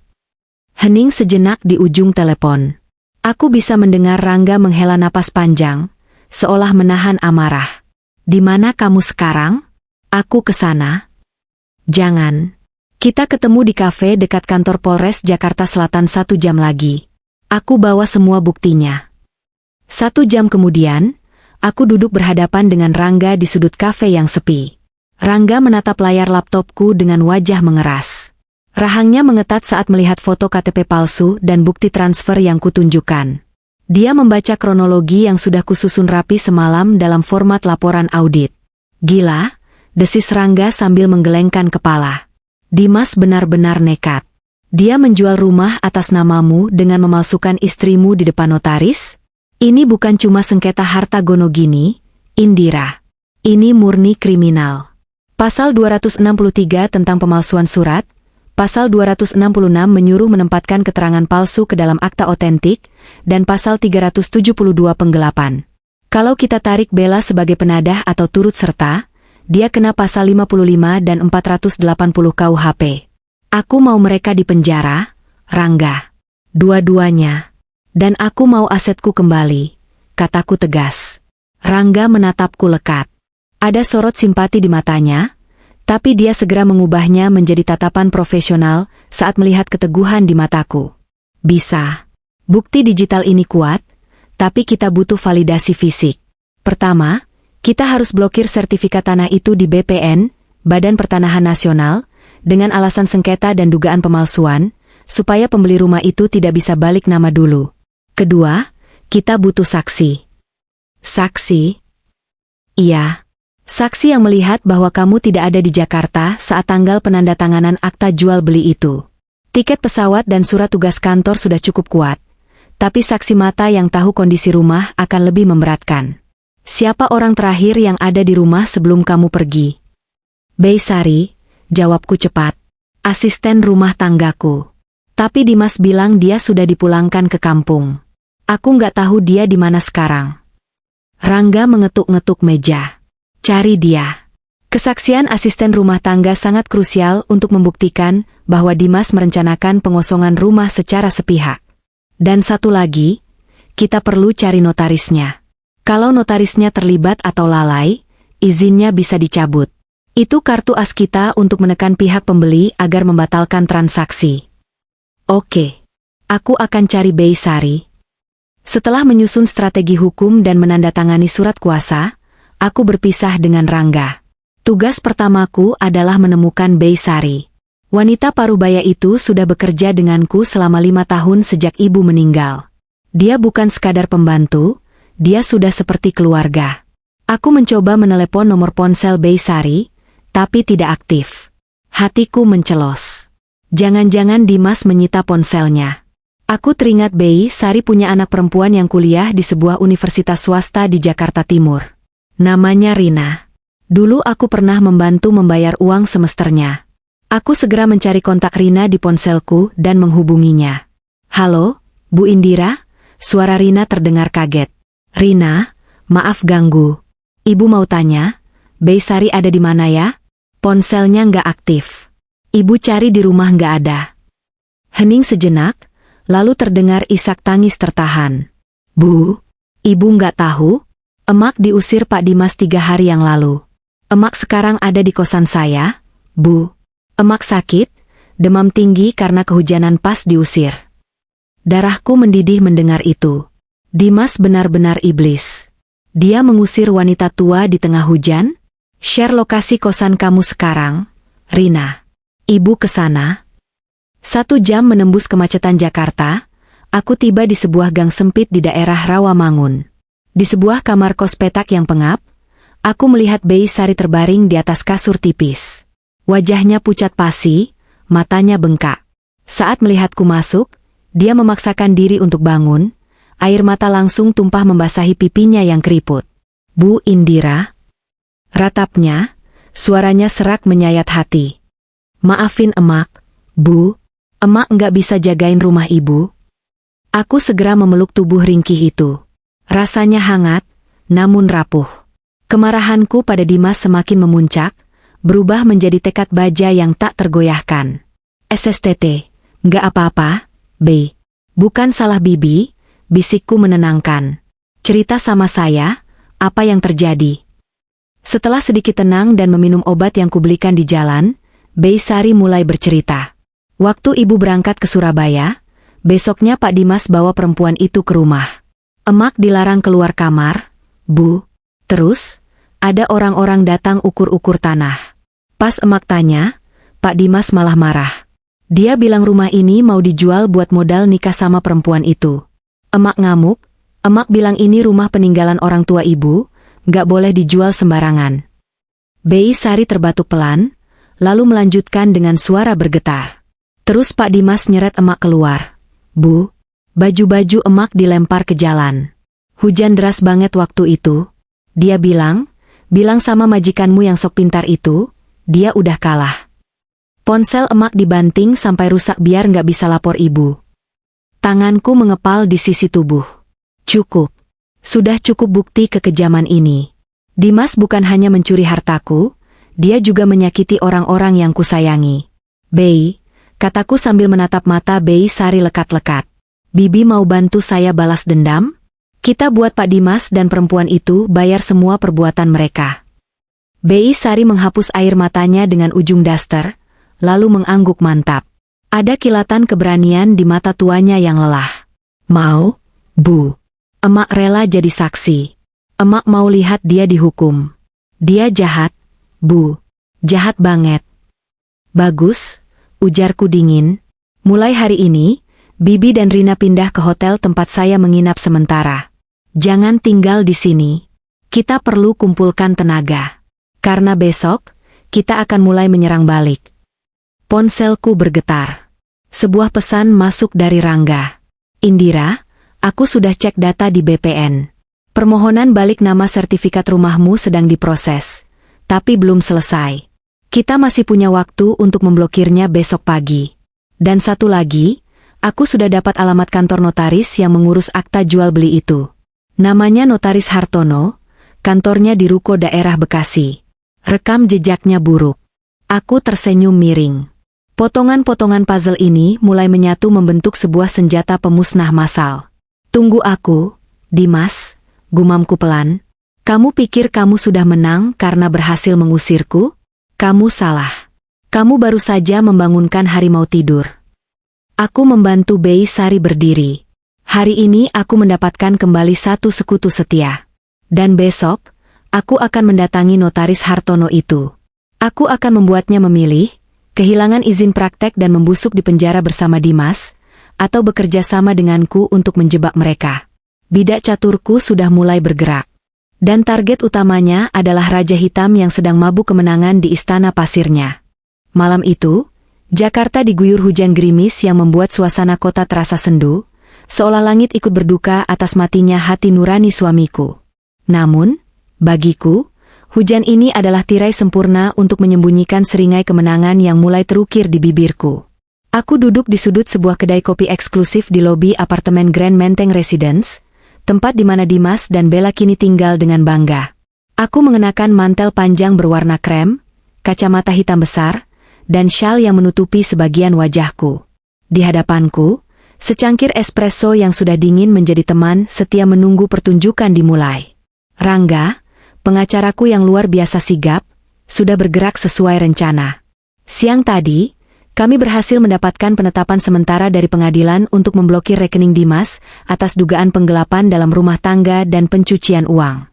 Hening sejenak di ujung telepon. Aku bisa mendengar Rangga menghela napas panjang, seolah menahan amarah. Di mana kamu sekarang? Aku ke sana. Jangan. Kita ketemu di kafe dekat kantor Polres Jakarta Selatan 1 jam lagi. Aku bawa semua buktinya. 1 jam kemudian, aku duduk berhadapan dengan Rangga di sudut kafe yang sepi. Rangga menatap layar laptopku dengan wajah mengeras. Rahangnya mengetat saat melihat foto KTP palsu dan bukti transfer yang kutunjukkan. Dia membaca kronologi yang sudah kususun rapi semalam dalam format laporan audit. Gila, desis Rangga sambil menggelengkan kepala. Dimas benar-benar nekat. Dia menjual rumah atas namamu dengan memalsukan istrimu di depan notaris? Ini bukan cuma sengketa harta gono gini, Indira. Ini murni kriminal. Pasal 263 tentang pemalsuan surat, Pasal 266 menyuruh menempatkan keterangan palsu ke dalam akta otentik, dan Pasal 372 penggelapan. Kalau kita tarik bela sebagai penadah atau turut serta, dia kena pasal 55 dan 480 KUHP. Aku mau mereka dipenjara, Rangga. Dua-duanya. Dan aku mau asetku kembali, kataku tegas. Rangga menatapku lekat. Ada sorot simpati di matanya, tapi dia segera mengubahnya menjadi tatapan profesional saat melihat keteguhan di mataku. Bisa. Bukti digital ini kuat, tapi kita butuh validasi fisik. Pertama, kita harus blokir sertifikat tanah itu di BPN, Badan Pertanahan Nasional, dengan alasan sengketa dan dugaan pemalsuan, supaya pembeli rumah itu tidak bisa balik nama dulu. Kedua, kita butuh saksi. Saksi? Iya. Saksi yang melihat bahwa kamu tidak ada di Jakarta saat tanggal penandatanganan akta jual beli itu. Tiket pesawat dan surat tugas kantor sudah cukup kuat, tapi saksi mata yang tahu kondisi rumah akan lebih memberatkan. Siapa orang terakhir yang ada di rumah sebelum kamu pergi? Baysari, jawabku cepat. Asisten rumah tanggaku. Tapi Dimas bilang dia sudah dipulangkan ke kampung. Aku nggak tahu dia di mana sekarang. Rangga mengetuk-ngetuk meja. Cari dia. Kesaksian asisten rumah tangga sangat krusial untuk membuktikan bahwa Dimas merencanakan pengosongan rumah secara sepihak. Dan satu lagi, kita perlu cari notarisnya. Kalau notarisnya terlibat atau lalai, izinnya bisa dicabut. Itu kartu as kita untuk menekan pihak pembeli agar membatalkan transaksi. Oke. Aku akan cari Baysari. Setelah menyusun strategi hukum dan menandatangani surat kuasa, aku berpisah dengan Rangga. Tugas pertamaku adalah menemukan Baysari. Wanita parubaya itu sudah bekerja denganku selama 5 tahun sejak ibu meninggal. Dia bukan sekadar pembantu, dia sudah seperti keluarga. Aku mencoba menelepon nomor ponsel Baysari, tapi tidak aktif. Hatiku mencelos. Jangan-jangan Dimas menyita ponselnya. Aku teringat Baysari punya anak perempuan yang kuliah di sebuah universitas swasta di Jakarta Timur. Namanya Rina. Dulu aku pernah membantu membayar uang semesternya. Aku segera mencari kontak Rina di ponselku dan menghubunginya. Halo, Bu Indira? Suara Rina terdengar kaget. Rina, maaf ganggu. Ibu mau tanya, Baysari ada di mana ya? Ponselnya nggak aktif. Ibu cari di rumah nggak ada. Hening sejenak, lalu terdengar isak tangis tertahan. Bu, ibu nggak tahu? Emak diusir Pak Dimas 3 hari yang lalu. Emak sekarang ada di kosan saya, Bu. Emak sakit, demam tinggi karena kehujanan pas diusir. Darahku mendidih mendengar itu. Dimas benar-benar iblis. Dia mengusir wanita tua di tengah hujan? Share lokasi kosan kamu sekarang, Rina. Ibu ke sana. 1 jam menembus kemacetan Jakarta, aku tiba di sebuah gang sempit di daerah Rawamangun. Di sebuah kamar kos petak yang pengap, aku melihat Bei Sari terbaring di atas kasur tipis. Wajahnya pucat pasi, matanya bengkak. Saat melihatku masuk, dia memaksakan diri untuk bangun, air mata langsung tumpah membasahi pipinya yang keriput. Bu Indira? Ratapnya, suaranya serak menyayat hati. Maafin emak, Bu. Emak nggak bisa jagain rumah ibu. Aku segera memeluk tubuh ringkih itu. Rasanya hangat, namun rapuh. Kemarahanku pada Dimas semakin memuncak, berubah menjadi tekad baja yang tak tergoyahkan. SSTT, nggak apa-apa, Bei. Bukan salah bibi, bisikku menenangkan. Cerita sama saya, apa yang terjadi? Setelah sedikit tenang dan meminum obat yang kubelikan di jalan, Bei Sari mulai bercerita. Waktu ibu berangkat ke Surabaya, besoknya Pak Dimas bawa perempuan itu ke rumah. Emak dilarang keluar kamar, Bu. Terus, ada orang-orang datang ukur-ukur tanah. Pas emak tanya, Pak Dimas malah marah. Dia bilang rumah ini mau dijual buat modal nikah sama perempuan itu. Emak ngamuk, emak bilang ini rumah peninggalan orang tua ibu, gak boleh dijual sembarangan. Bei Sari terbatuk pelan, lalu melanjutkan dengan suara bergetar. Terus Pak Dimas nyeret emak keluar. Bu, baju-baju emak dilempar ke jalan. Hujan deras banget waktu itu. Dia bilang sama majikanmu yang sok pintar itu, dia udah kalah. Ponsel emak dibanting sampai rusak biar nggak bisa lapor ibu. Tanganku mengepal di sisi tubuh. Cukup. Sudah cukup bukti kekejaman ini. Dimas bukan hanya mencuri hartaku, dia juga menyakiti orang-orang yang kusayangi. Bei, kataku sambil menatap mata Bei Sari lekat-lekat. Bibi mau bantu saya balas dendam? Kita buat Pak Dimas dan perempuan itu bayar semua perbuatan mereka. Bei Sari menghapus air matanya dengan ujung daster, lalu mengangguk mantap. Ada kilatan keberanian di mata tuanya yang lelah. Mau, Bu. Emak rela jadi saksi. Emak mau lihat dia dihukum. Dia jahat, Bu. Jahat banget. Bagus, ujarku dingin. Mulai hari ini, Bibi dan Rina pindah ke hotel tempat saya menginap sementara. Jangan tinggal di sini. Kita perlu kumpulkan tenaga. Karena besok, kita akan mulai menyerang balik. Ponselku bergetar. Sebuah pesan masuk dari Rangga. Indira, aku sudah cek data di BPN. Permohonan balik nama sertifikat rumahmu sedang diproses, tapi belum selesai. Kita masih punya waktu untuk memblokirnya besok pagi. Dan satu lagi, aku sudah dapat alamat kantor notaris yang mengurus akta jual beli itu. Namanya Notaris Hartono, kantornya di Ruko daerah Bekasi. Rekam jejaknya buruk. Aku tersenyum miring. Potongan-potongan puzzle ini mulai menyatu membentuk sebuah senjata pemusnah massal. Tunggu aku, Dimas, gumamku pelan. Kamu pikir kamu sudah menang karena berhasil mengusirku? Kamu salah. Kamu baru saja membangunkan harimau tidur. Aku membantu Bei Sari berdiri. Hari ini aku mendapatkan kembali satu sekutu setia. Dan besok, aku akan mendatangi Notaris Hartono itu. Aku akan membuatnya memilih, kehilangan izin praktek dan membusuk di penjara bersama Dimas, atau bekerja sama denganku untuk menjebak mereka. Bidak caturku sudah mulai bergerak. Dan target utamanya adalah Raja Hitam yang sedang mabuk kemenangan di istana pasirnya. Malam itu, Jakarta diguyur hujan gerimis yang membuat suasana kota terasa sendu, seolah langit ikut berduka atas matinya hati nurani suamiku. Namun, bagiku, hujan ini adalah tirai sempurna untuk menyembunyikan seringai kemenangan yang mulai terukir di bibirku. Aku duduk di sudut sebuah kedai kopi eksklusif di lobi apartemen Grand Menteng Residence, tempat di mana Dimas dan Bella kini tinggal dengan bangga. Aku mengenakan mantel panjang berwarna krem, kacamata hitam besar, dan syal yang menutupi sebagian wajahku. Di hadapanku, secangkir espresso yang sudah dingin menjadi teman setia menunggu pertunjukan dimulai. Rangga, pengacaraku yang luar biasa sigap, sudah bergerak sesuai rencana. Siang tadi, kami berhasil mendapatkan penetapan sementara dari pengadilan untuk memblokir rekening Dimas atas dugaan penggelapan dalam rumah tangga dan pencucian uang.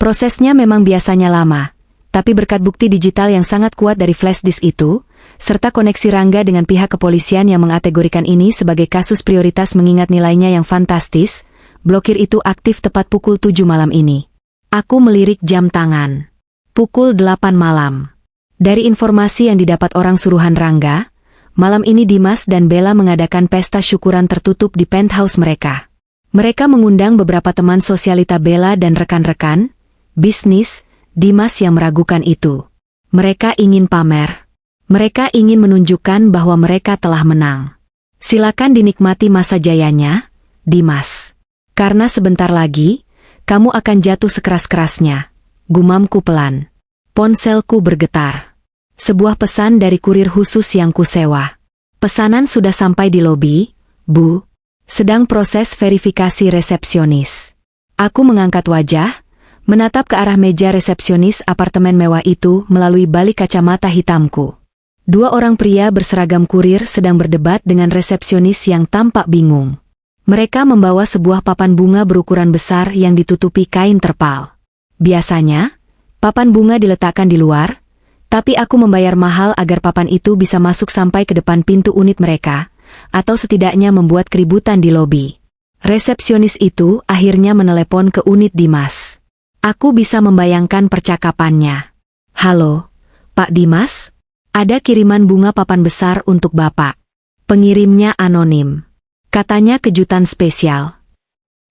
Prosesnya memang biasanya lama, tapi berkat bukti digital yang sangat kuat dari flash disk itu, serta koneksi Rangga dengan pihak kepolisian yang mengategorikan ini sebagai kasus prioritas mengingat nilainya yang fantastis, blokir itu aktif tepat pukul 7 malam ini. Aku melirik jam tangan. Pukul 8 malam. Dari informasi yang didapat orang suruhan Rangga, malam ini Dimas dan Bella mengadakan pesta syukuran tertutup di penthouse mereka. Mereka mengundang beberapa teman sosialita Bella dan rekan-rekan bisnis Dimas yang meragukan itu. Mereka ingin pamer. Mereka ingin menunjukkan bahwa mereka telah menang. Silakan dinikmati masa jayanya, Dimas. Karena sebentar lagi, kamu akan jatuh sekeras-kerasnya. Gumamku pelan. Ponselku bergetar. Sebuah pesan dari kurir khusus yang kusewa. Pesanan sudah sampai di lobi, Bu. Sedang proses verifikasi resepsionis. Aku mengangkat wajah, menatap ke arah meja resepsionis apartemen mewah itu melalui balik kacamata hitamku. Dua orang pria berseragam kurir sedang berdebat dengan resepsionis yang tampak bingung. Mereka membawa sebuah papan bunga berukuran besar yang ditutupi kain terpal. Biasanya, papan bunga diletakkan di luar, tapi aku membayar mahal agar papan itu bisa masuk sampai ke depan pintu unit mereka, atau setidaknya membuat keributan di lobi. Resepsionis itu akhirnya menelepon ke unit Dimas. Aku bisa membayangkan percakapannya. Halo, Pak Dimas? Ada kiriman bunga papan besar untuk Bapak. Pengirimnya anonim. Katanya kejutan spesial.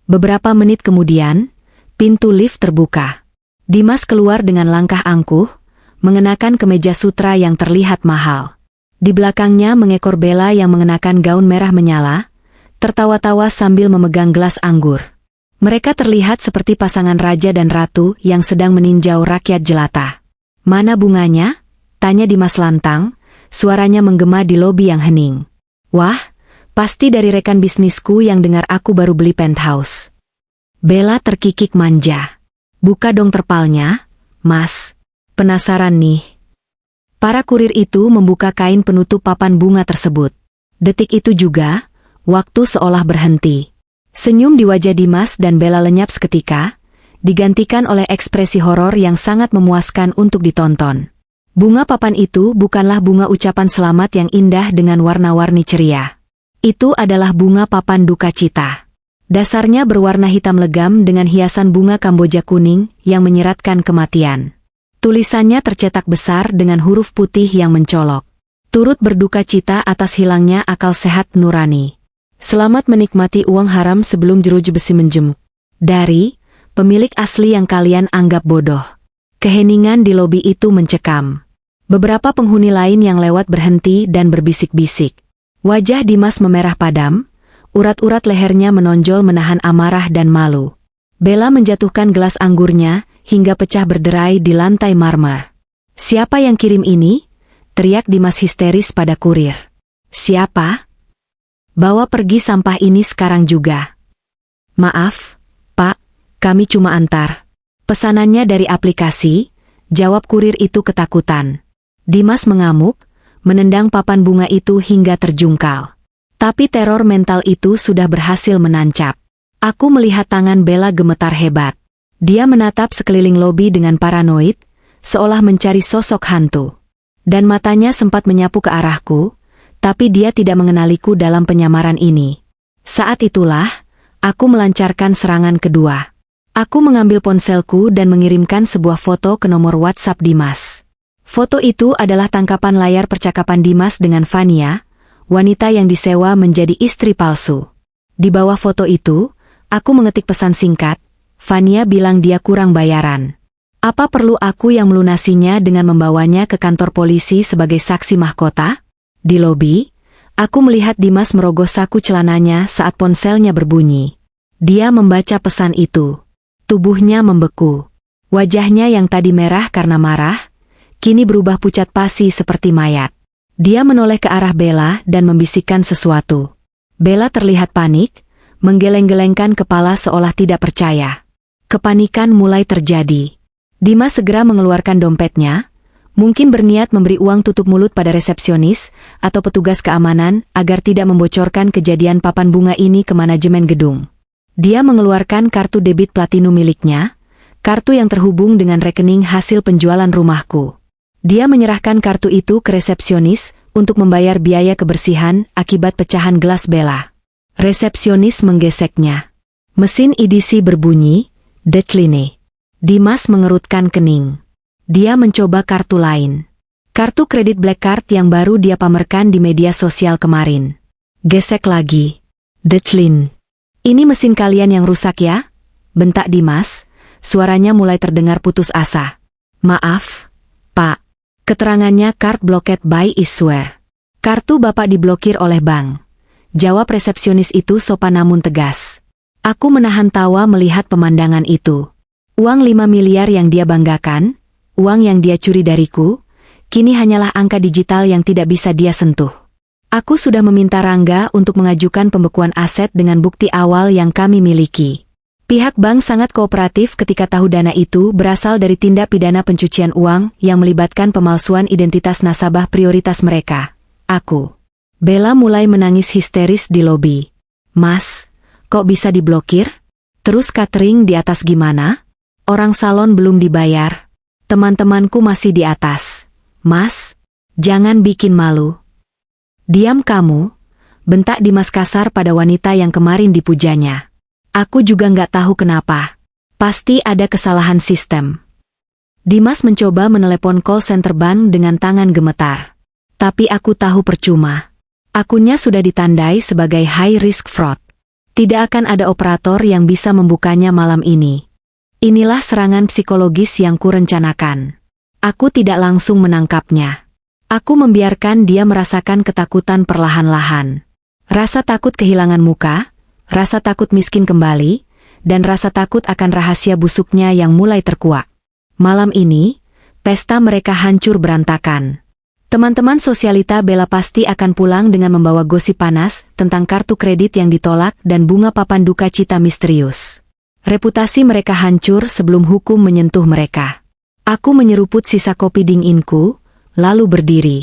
Beberapa menit kemudian, pintu lift terbuka. Dimas keluar dengan langkah angkuh, mengenakan kemeja sutra yang terlihat mahal. Di belakangnya mengekor Bella yang mengenakan gaun merah menyala, tertawa-tawa sambil memegang gelas anggur. Mereka terlihat seperti pasangan raja dan ratu yang sedang meninjau rakyat jelata. Mana bunganya? Tanya Dimas lantang, suaranya menggema di lobi yang hening. Wah, pasti dari rekan bisnisku yang dengar aku baru beli penthouse. Bella terkikik manja. Buka dong terpalnya, Mas. Penasaran nih. Para kurir itu membuka kain penutup papan bunga tersebut. Detik itu juga, waktu seolah berhenti. Senyum di wajah Dimas dan Bella lenyap seketika, digantikan oleh ekspresi horor yang sangat memuaskan untuk ditonton. Bunga papan itu bukanlah bunga ucapan selamat yang indah dengan warna-warni ceria. Itu adalah bunga papan duka cita. Dasarnya berwarna hitam legam dengan hiasan bunga Kamboja kuning yang menyeratkan kematian. Tulisannya tercetak besar dengan huruf putih yang mencolok. Turut berduka cita atas hilangnya akal sehat nurani. Selamat menikmati uang haram sebelum jeruji besi menjemuk. Dari pemilik asli yang kalian anggap bodoh. Keheningan di lobi itu mencekam. Beberapa penghuni lain yang lewat berhenti dan berbisik-bisik. Wajah Dimas memerah padam, urat-urat lehernya menonjol menahan amarah dan malu. Bella menjatuhkan gelas anggurnya hingga pecah berderai di lantai marmer. Siapa yang kirim ini? Teriak Dimas histeris pada kurir. Siapa? Bawa pergi sampah ini sekarang juga. Maaf, Pak, kami cuma antar. Pesanannya dari aplikasi, jawab kurir itu ketakutan. Dimas mengamuk, menendang papan bunga itu hingga terjungkal. Tapi teror mental itu sudah berhasil menancap. Aku melihat tangan Bella gemetar hebat. Dia menatap sekeliling lobi dengan paranoid, seolah mencari sosok hantu. Dan matanya sempat menyapu ke arahku, tapi dia tidak mengenaliku dalam penyamaran ini. Saat itulah, aku melancarkan serangan kedua. Aku mengambil ponselku dan mengirimkan sebuah foto ke nomor WhatsApp Dimas. Foto itu adalah tangkapan layar percakapan Dimas dengan Fania, wanita yang disewa menjadi istri palsu. Di bawah foto itu, aku mengetik pesan singkat, Fania bilang dia kurang bayaran. Apa perlu aku yang melunasinya dengan membawanya ke kantor polisi sebagai saksi mahkota? Di lobi, aku melihat Dimas merogoh saku celananya saat ponselnya berbunyi. Dia membaca pesan itu. Tubuhnya membeku. Wajahnya yang tadi merah karena marah, kini berubah pucat pasi seperti mayat. Dia menoleh ke arah Bella dan membisikkan sesuatu. Bella terlihat panik, menggeleng-gelengkan kepala seolah tidak percaya. Kepanikan mulai terjadi. Dimas segera mengeluarkan dompetnya, Mungkin berniat memberi uang tutup mulut pada resepsionis atau petugas keamanan agar tidak membocorkan kejadian papan bunga ini ke manajemen gedung. Dia mengeluarkan kartu debit platinum miliknya, kartu yang terhubung dengan rekening hasil penjualan rumahku. Dia menyerahkan kartu itu ke resepsionis untuk membayar biaya kebersihan akibat pecahan gelas Bella. Resepsionis menggeseknya. Mesin EDC berbunyi, "Decline." Dimas mengerutkan kening. Dia mencoba kartu lain. Kartu kredit Black Card yang baru dia pamerkan di media sosial kemarin. Gesek lagi. "Decline. Ini mesin kalian yang rusak ya?" bentak Dimas. Suaranya mulai terdengar putus asa. "Maaf, Pak. Keterangannya card blocked by issuer. Kartu Bapak diblokir oleh bank," jawab resepsionis itu sopan namun tegas. Aku menahan tawa melihat pemandangan itu. Uang 5 miliar yang dia banggakan, uang yang dia curi dariku, kini hanyalah angka digital yang tidak bisa dia sentuh. Aku sudah meminta Rangga untuk mengajukan pembekuan aset dengan bukti awal yang kami miliki. Pihak bank sangat kooperatif ketika tahu dana itu berasal dari tindak pidana pencucian uang yang melibatkan pemalsuan identitas nasabah prioritas mereka. Aku. Bella mulai menangis histeris di lobi. "Mas, kok bisa diblokir? Terus catering di atas gimana? Orang salon belum dibayar. Teman-temanku masih di atas. Mas, jangan bikin malu." "Diam kamu," bentak Dimas kasar pada wanita yang kemarin dipujanya. "Aku juga nggak tahu kenapa. Pasti ada kesalahan sistem." Dimas mencoba menelepon call center bank dengan tangan gemetar. Tapi aku tahu percuma. Akunnya sudah ditandai sebagai high risk fraud. Tidak akan ada operator yang bisa membukanya malam ini. Inilah serangan psikologis yang kurencanakan. Aku tidak langsung menangkapnya. Aku membiarkan dia merasakan ketakutan perlahan-lahan. Rasa takut kehilangan muka, rasa takut miskin kembali, dan rasa takut akan rahasia busuknya yang mulai terkuak. Malam ini, pesta mereka hancur berantakan. Teman-teman sosialita Bella pasti akan pulang dengan membawa gosip panas tentang kartu kredit yang ditolak dan bunga papan duka cita misterius. Reputasi mereka hancur sebelum hukum menyentuh mereka. Aku menyeruput sisa kopi dinginku, lalu berdiri.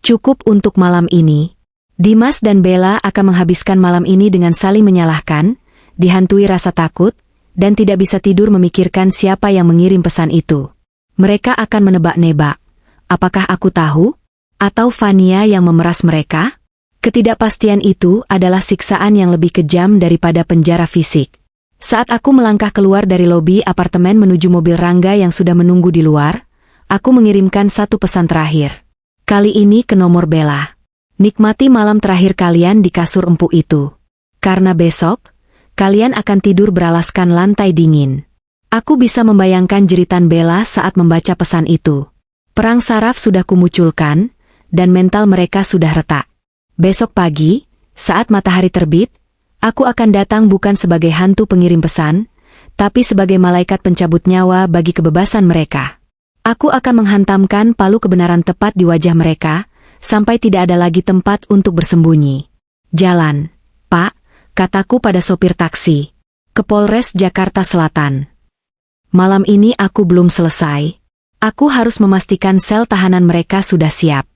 Cukup untuk malam ini. Dimas dan Bella akan menghabiskan malam ini dengan saling menyalahkan, dihantui rasa takut, dan tidak bisa tidur memikirkan siapa yang mengirim pesan itu. Mereka akan menebak-nebak. Apakah aku tahu? Atau Fania yang memeras mereka? Ketidakpastian itu adalah siksaan yang lebih kejam daripada penjara fisik. Saat aku melangkah keluar dari lobi apartemen menuju mobil Rangga yang sudah menunggu di luar, aku mengirimkan satu pesan terakhir. Kali ini ke nomor Bella. "Nikmati malam terakhir kalian di kasur empuk itu. Karena besok, kalian akan tidur beralaskan lantai dingin." Aku bisa membayangkan jeritan Bella saat membaca pesan itu. Perang saraf sudah kumunculkan, dan mental mereka sudah retak. Besok pagi, saat matahari terbit, aku akan datang bukan sebagai hantu pengirim pesan, tapi sebagai malaikat pencabut nyawa bagi kebebasan mereka. Aku akan menghantamkan palu kebenaran tepat di wajah mereka, sampai tidak ada lagi tempat untuk bersembunyi. "Jalan, Pak," kataku pada sopir taksi. "Ke Polres Jakarta Selatan. Malam ini aku belum selesai. Aku harus memastikan sel tahanan mereka sudah siap."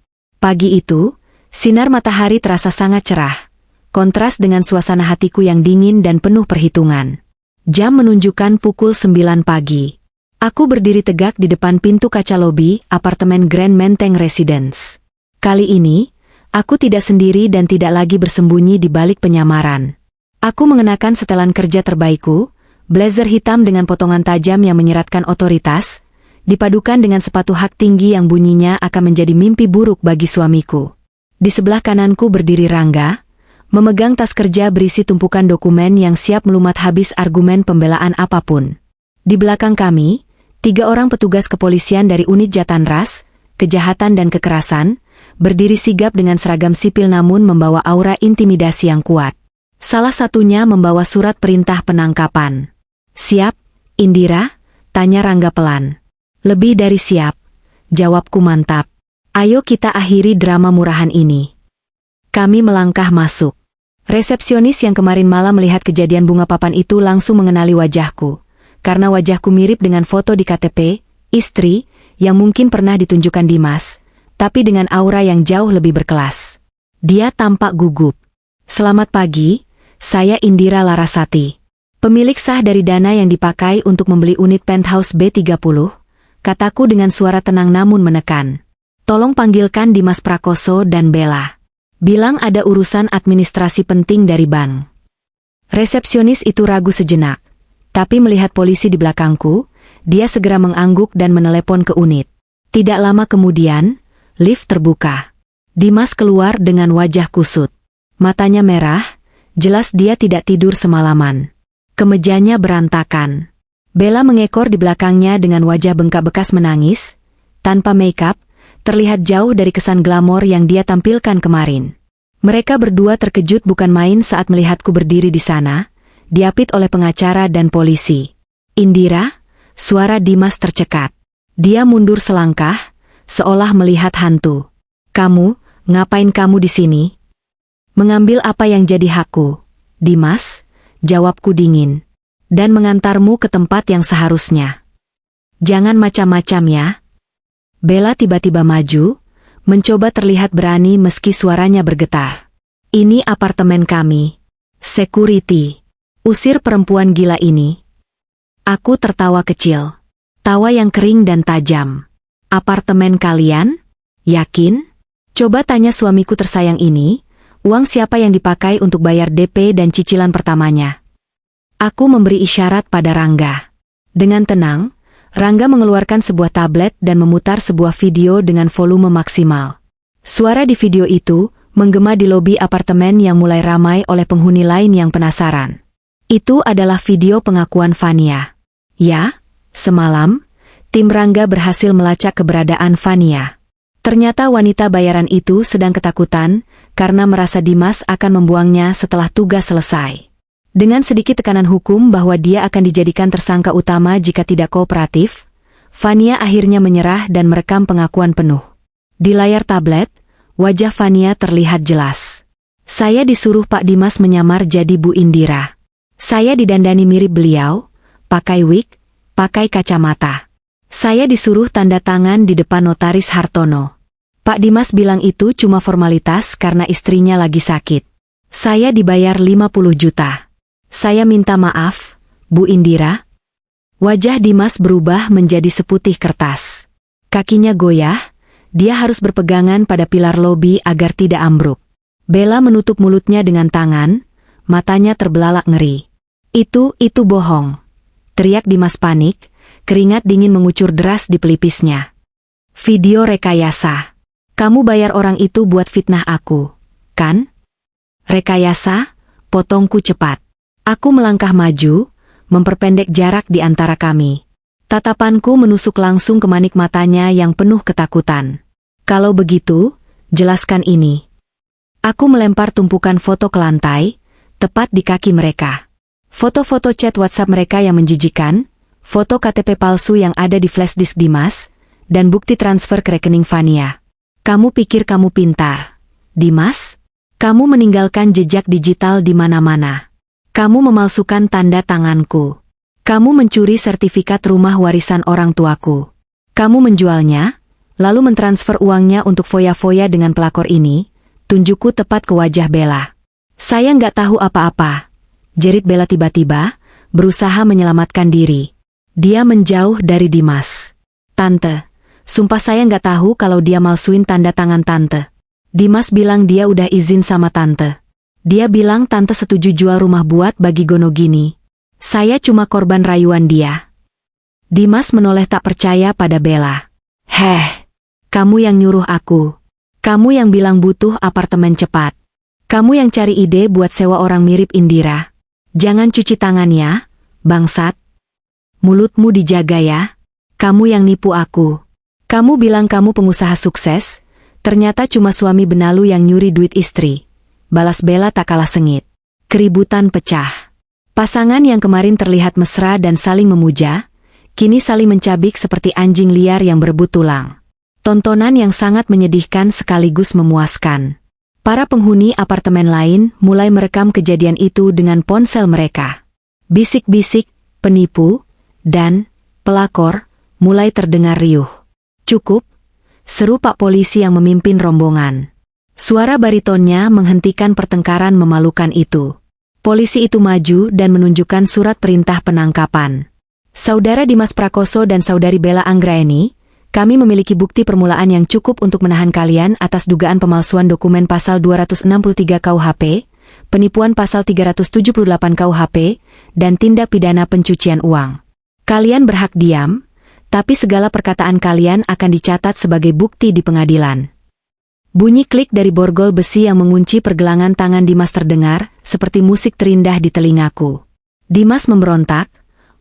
Pagi itu, sinar matahari terasa sangat cerah. Kontras dengan suasana hatiku yang dingin dan penuh perhitungan. Jam menunjukkan pukul 9 pagi. Aku berdiri tegak di depan pintu kaca lobi apartemen Grand Menteng Residence. Kali ini, aku tidak sendiri dan tidak lagi bersembunyi di balik penyamaran. Aku mengenakan setelan kerja terbaikku, blazer hitam dengan potongan tajam yang menyeratkan otoritas, dipadukan dengan sepatu hak tinggi yang bunyinya akan menjadi mimpi buruk bagi suamiku. Di sebelah kananku berdiri Rangga, memegang tas kerja berisi tumpukan dokumen yang siap melumat habis argumen pembelaan apapun. Di belakang kami, 3 orang petugas kepolisian dari unit Jatanras, Kejahatan dan Kekerasan, berdiri sigap dengan seragam sipil namun membawa aura intimidasi yang kuat. Salah satunya membawa surat perintah penangkapan. "Siap, Indira?" tanya Rangga pelan. "Lebih dari siap," jawabku mantap. "Ayo kita akhiri drama murahan ini." Kami melangkah masuk. Resepsionis yang kemarin malam melihat kejadian bunga papan itu langsung mengenali wajahku. Karena wajahku mirip dengan foto di KTP, istri, yang mungkin pernah ditunjukkan Dimas, tapi dengan aura yang jauh lebih berkelas. Dia tampak gugup. "Selamat pagi, saya Indira Larasati. Pemilik sah dari dana yang dipakai untuk membeli unit penthouse B30, kataku dengan suara tenang namun menekan. Tolong panggilkan Dimas Prakoso dan Bella. Bilang ada urusan administrasi penting dari bank." Resepsionis itu ragu sejenak, tapi melihat polisi di belakangku, dia segera mengangguk dan menelepon ke unit. Tidak lama kemudian, lift terbuka. Dimas keluar dengan wajah kusut. Matanya merah, jelas dia tidak tidur semalaman. Kemejanya berantakan. Bella mengekor di belakangnya dengan wajah bengkak bekas menangis, tanpa make-up, terlihat jauh dari kesan glamor yang dia tampilkan kemarin. Mereka berdua terkejut bukan main saat melihatku berdiri di sana, diapit oleh pengacara dan polisi. "Indira," suara Dimas tercekat. Dia mundur selangkah, seolah melihat hantu. "Kamu, ngapain kamu di sini?" "Mengambil apa yang jadi hakku, Dimas," jawabku dingin. "Dan mengantarmu ke tempat yang seharusnya." "Jangan macam-macam ya." Bella tiba-tiba maju, mencoba terlihat berani meski suaranya bergetar. "Ini apartemen kami. Security. Usir perempuan gila ini." Aku tertawa kecil. Tawa yang kering dan tajam. "Apartemen kalian? Yakin? Coba tanya suamiku tersayang ini, uang siapa yang dipakai untuk bayar DP dan cicilan pertamanya?" Aku memberi isyarat pada Rangga. Dengan tenang, Rangga mengeluarkan sebuah tablet dan memutar sebuah video dengan volume maksimal. Suara di video itu menggema di lobi apartemen yang mulai ramai oleh penghuni lain yang penasaran. Itu adalah video pengakuan Vania. Ya, semalam, tim Rangga berhasil melacak keberadaan Vania. Ternyata wanita bayaran itu sedang ketakutan karena merasa Dimas akan membuangnya setelah tugas selesai. Dengan sedikit tekanan hukum bahwa dia akan dijadikan tersangka utama jika tidak kooperatif, Vania akhirnya menyerah dan merekam pengakuan penuh. Di layar tablet, wajah Vania terlihat jelas. "Saya disuruh Pak Dimas menyamar jadi Bu Indira. Saya didandani mirip beliau, pakai wig, pakai kacamata. Saya disuruh tanda tangan di depan notaris Hartono. Pak Dimas bilang itu cuma formalitas karena istrinya lagi sakit. Saya dibayar 50 juta. Saya minta maaf, Bu Indira." Wajah Dimas berubah menjadi seputih kertas. Kakinya goyah, dia harus berpegangan pada pilar lobi agar tidak ambruk. Bella menutup mulutnya dengan tangan, matanya terbelalak ngeri. Itu bohong," teriak Dimas panik, keringat dingin mengucur deras di pelipisnya. "Video rekayasa. Kamu bayar orang itu buat fitnah aku, kan?" "Rekayasa?" potongku cepat. Aku melangkah maju, memperpendek jarak di antara kami. Tatapanku menusuk langsung ke manik matanya yang penuh ketakutan. "Kalau begitu, jelaskan ini." Aku melempar tumpukan foto ke lantai, tepat di kaki mereka. Foto-foto chat WhatsApp mereka yang menjijikan, foto KTP palsu yang ada di flash disk Dimas, dan bukti transfer ke rekening Vania. "Kamu pikir kamu pintar, Dimas? Kamu meninggalkan jejak digital di mana-mana. Kamu memalsukan tanda tanganku. Kamu mencuri sertifikat rumah warisan orang tuaku. Kamu menjualnya, lalu mentransfer uangnya untuk foya-foya dengan pelakor ini." Tunjukku tepat ke wajah Bella. "Saya nggak tahu apa-apa," jerit Bella tiba-tiba, berusaha menyelamatkan diri. Dia menjauh dari Dimas. "Tante, sumpah saya nggak tahu kalau dia malsuin tanda tangan tante. Dimas bilang dia udah izin sama tante. Dia bilang tante setuju jual rumah buat bagi Gonogini. Saya cuma korban rayuan dia." Dimas menoleh tak percaya pada Bella. "Heh, kamu yang nyuruh aku. Kamu yang bilang butuh apartemen cepat. Kamu yang cari ide buat sewa orang mirip Indira. Jangan cuci tangan ya, bangsat. Mulutmu dijaga ya. Kamu yang nipu aku. Kamu bilang kamu pengusaha sukses, ternyata cuma suami benalu yang nyuri duit istri." Balas Bella tak kalah sengit. Keributan pecah. Pasangan yang kemarin terlihat mesra dan saling memuja, kini saling mencabik seperti anjing liar yang berebut tulang. Tontonan yang sangat menyedihkan sekaligus memuaskan. Para penghuni apartemen lain mulai merekam kejadian itu dengan ponsel mereka. Bisik-bisik, penipu, dan pelakor mulai terdengar riuh. Cukup, seru Pak Polisi yang memimpin rombongan. Suara baritonnya menghentikan pertengkaran memalukan itu. Polisi itu maju dan menunjukkan surat perintah penangkapan. Saudara Dimas Prakoso dan Saudari Bella Anggraeni, kami memiliki bukti permulaan yang cukup untuk menahan kalian atas dugaan pemalsuan dokumen pasal 263 KUHP, penipuan pasal 378 KUHP, dan tindak pidana pencucian uang. Kalian berhak diam, tapi segala perkataan kalian akan dicatat sebagai bukti di pengadilan. Bunyi klik dari borgol besi yang mengunci pergelangan tangan Dimas terdengar, seperti musik terindah di telingaku. Dimas memberontak,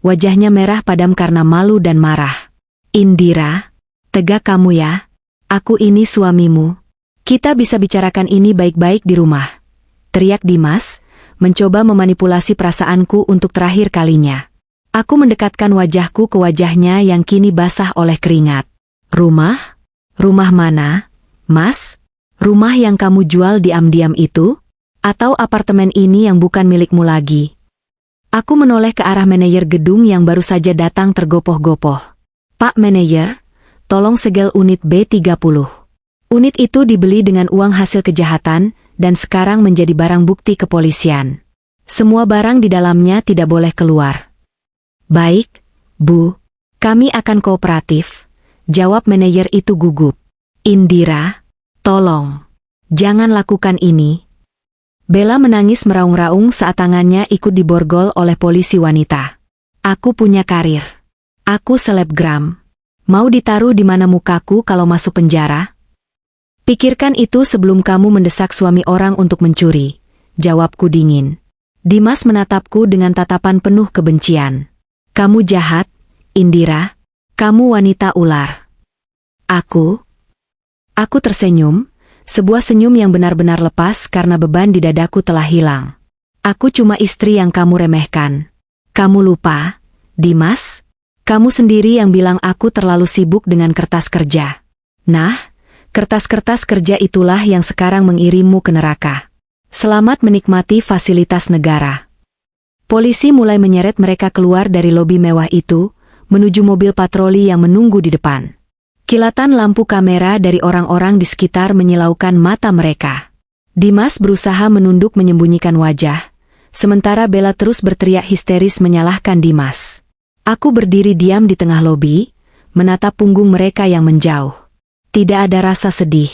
wajahnya merah padam karena malu dan marah. Indira, tegak kamu ya. Aku ini suamimu. Kita bisa bicarakan ini baik-baik di rumah. Teriak Dimas, mencoba memanipulasi perasaanku untuk terakhir kalinya. Aku mendekatkan wajahku ke wajahnya yang kini basah oleh keringat. Rumah? Rumah mana, Mas? Rumah yang kamu jual diam-diam itu? Atau apartemen ini yang bukan milikmu lagi? Aku menoleh ke arah manajer gedung yang baru saja datang tergopoh-gopoh. Pak manajer, tolong segel unit B30. Unit itu dibeli dengan uang hasil kejahatan dan sekarang menjadi barang bukti kepolisian. Semua barang di dalamnya tidak boleh keluar. Baik, Bu. Kami akan kooperatif, jawab manajer itu gugup. Indira, tolong. Jangan lakukan ini. Bella menangis meraung-raung saat tangannya ikut diborgol oleh polisi wanita. Aku punya karir. Aku selebgram. Mau ditaruh di mana mukaku kalau masuk penjara? Pikirkan itu sebelum kamu mendesak suami orang untuk mencuri, jawabku dingin. Dimas menatapku dengan tatapan penuh kebencian. Kamu jahat, Indira. Kamu wanita ular. Aku tersenyum, sebuah senyum yang benar-benar lepas karena beban di dadaku telah hilang. Aku cuma istri yang kamu remehkan. Kamu lupa, Dimas? Kamu sendiri yang bilang aku terlalu sibuk dengan kertas kerja. Nah, kertas-kertas kerja itulah yang sekarang mengirimmu ke neraka. Selamat menikmati fasilitas negara. Polisi mulai menyeret mereka keluar dari lobi mewah itu, menuju mobil patroli yang menunggu di depan. Kilatan lampu kamera dari orang-orang di sekitar menyilaukan mata mereka. Dimas berusaha menunduk menyembunyikan wajah, sementara Bella terus berteriak histeris menyalahkan Dimas. Aku berdiri diam di tengah lobi, menatap punggung mereka yang menjauh. Tidak ada rasa sedih,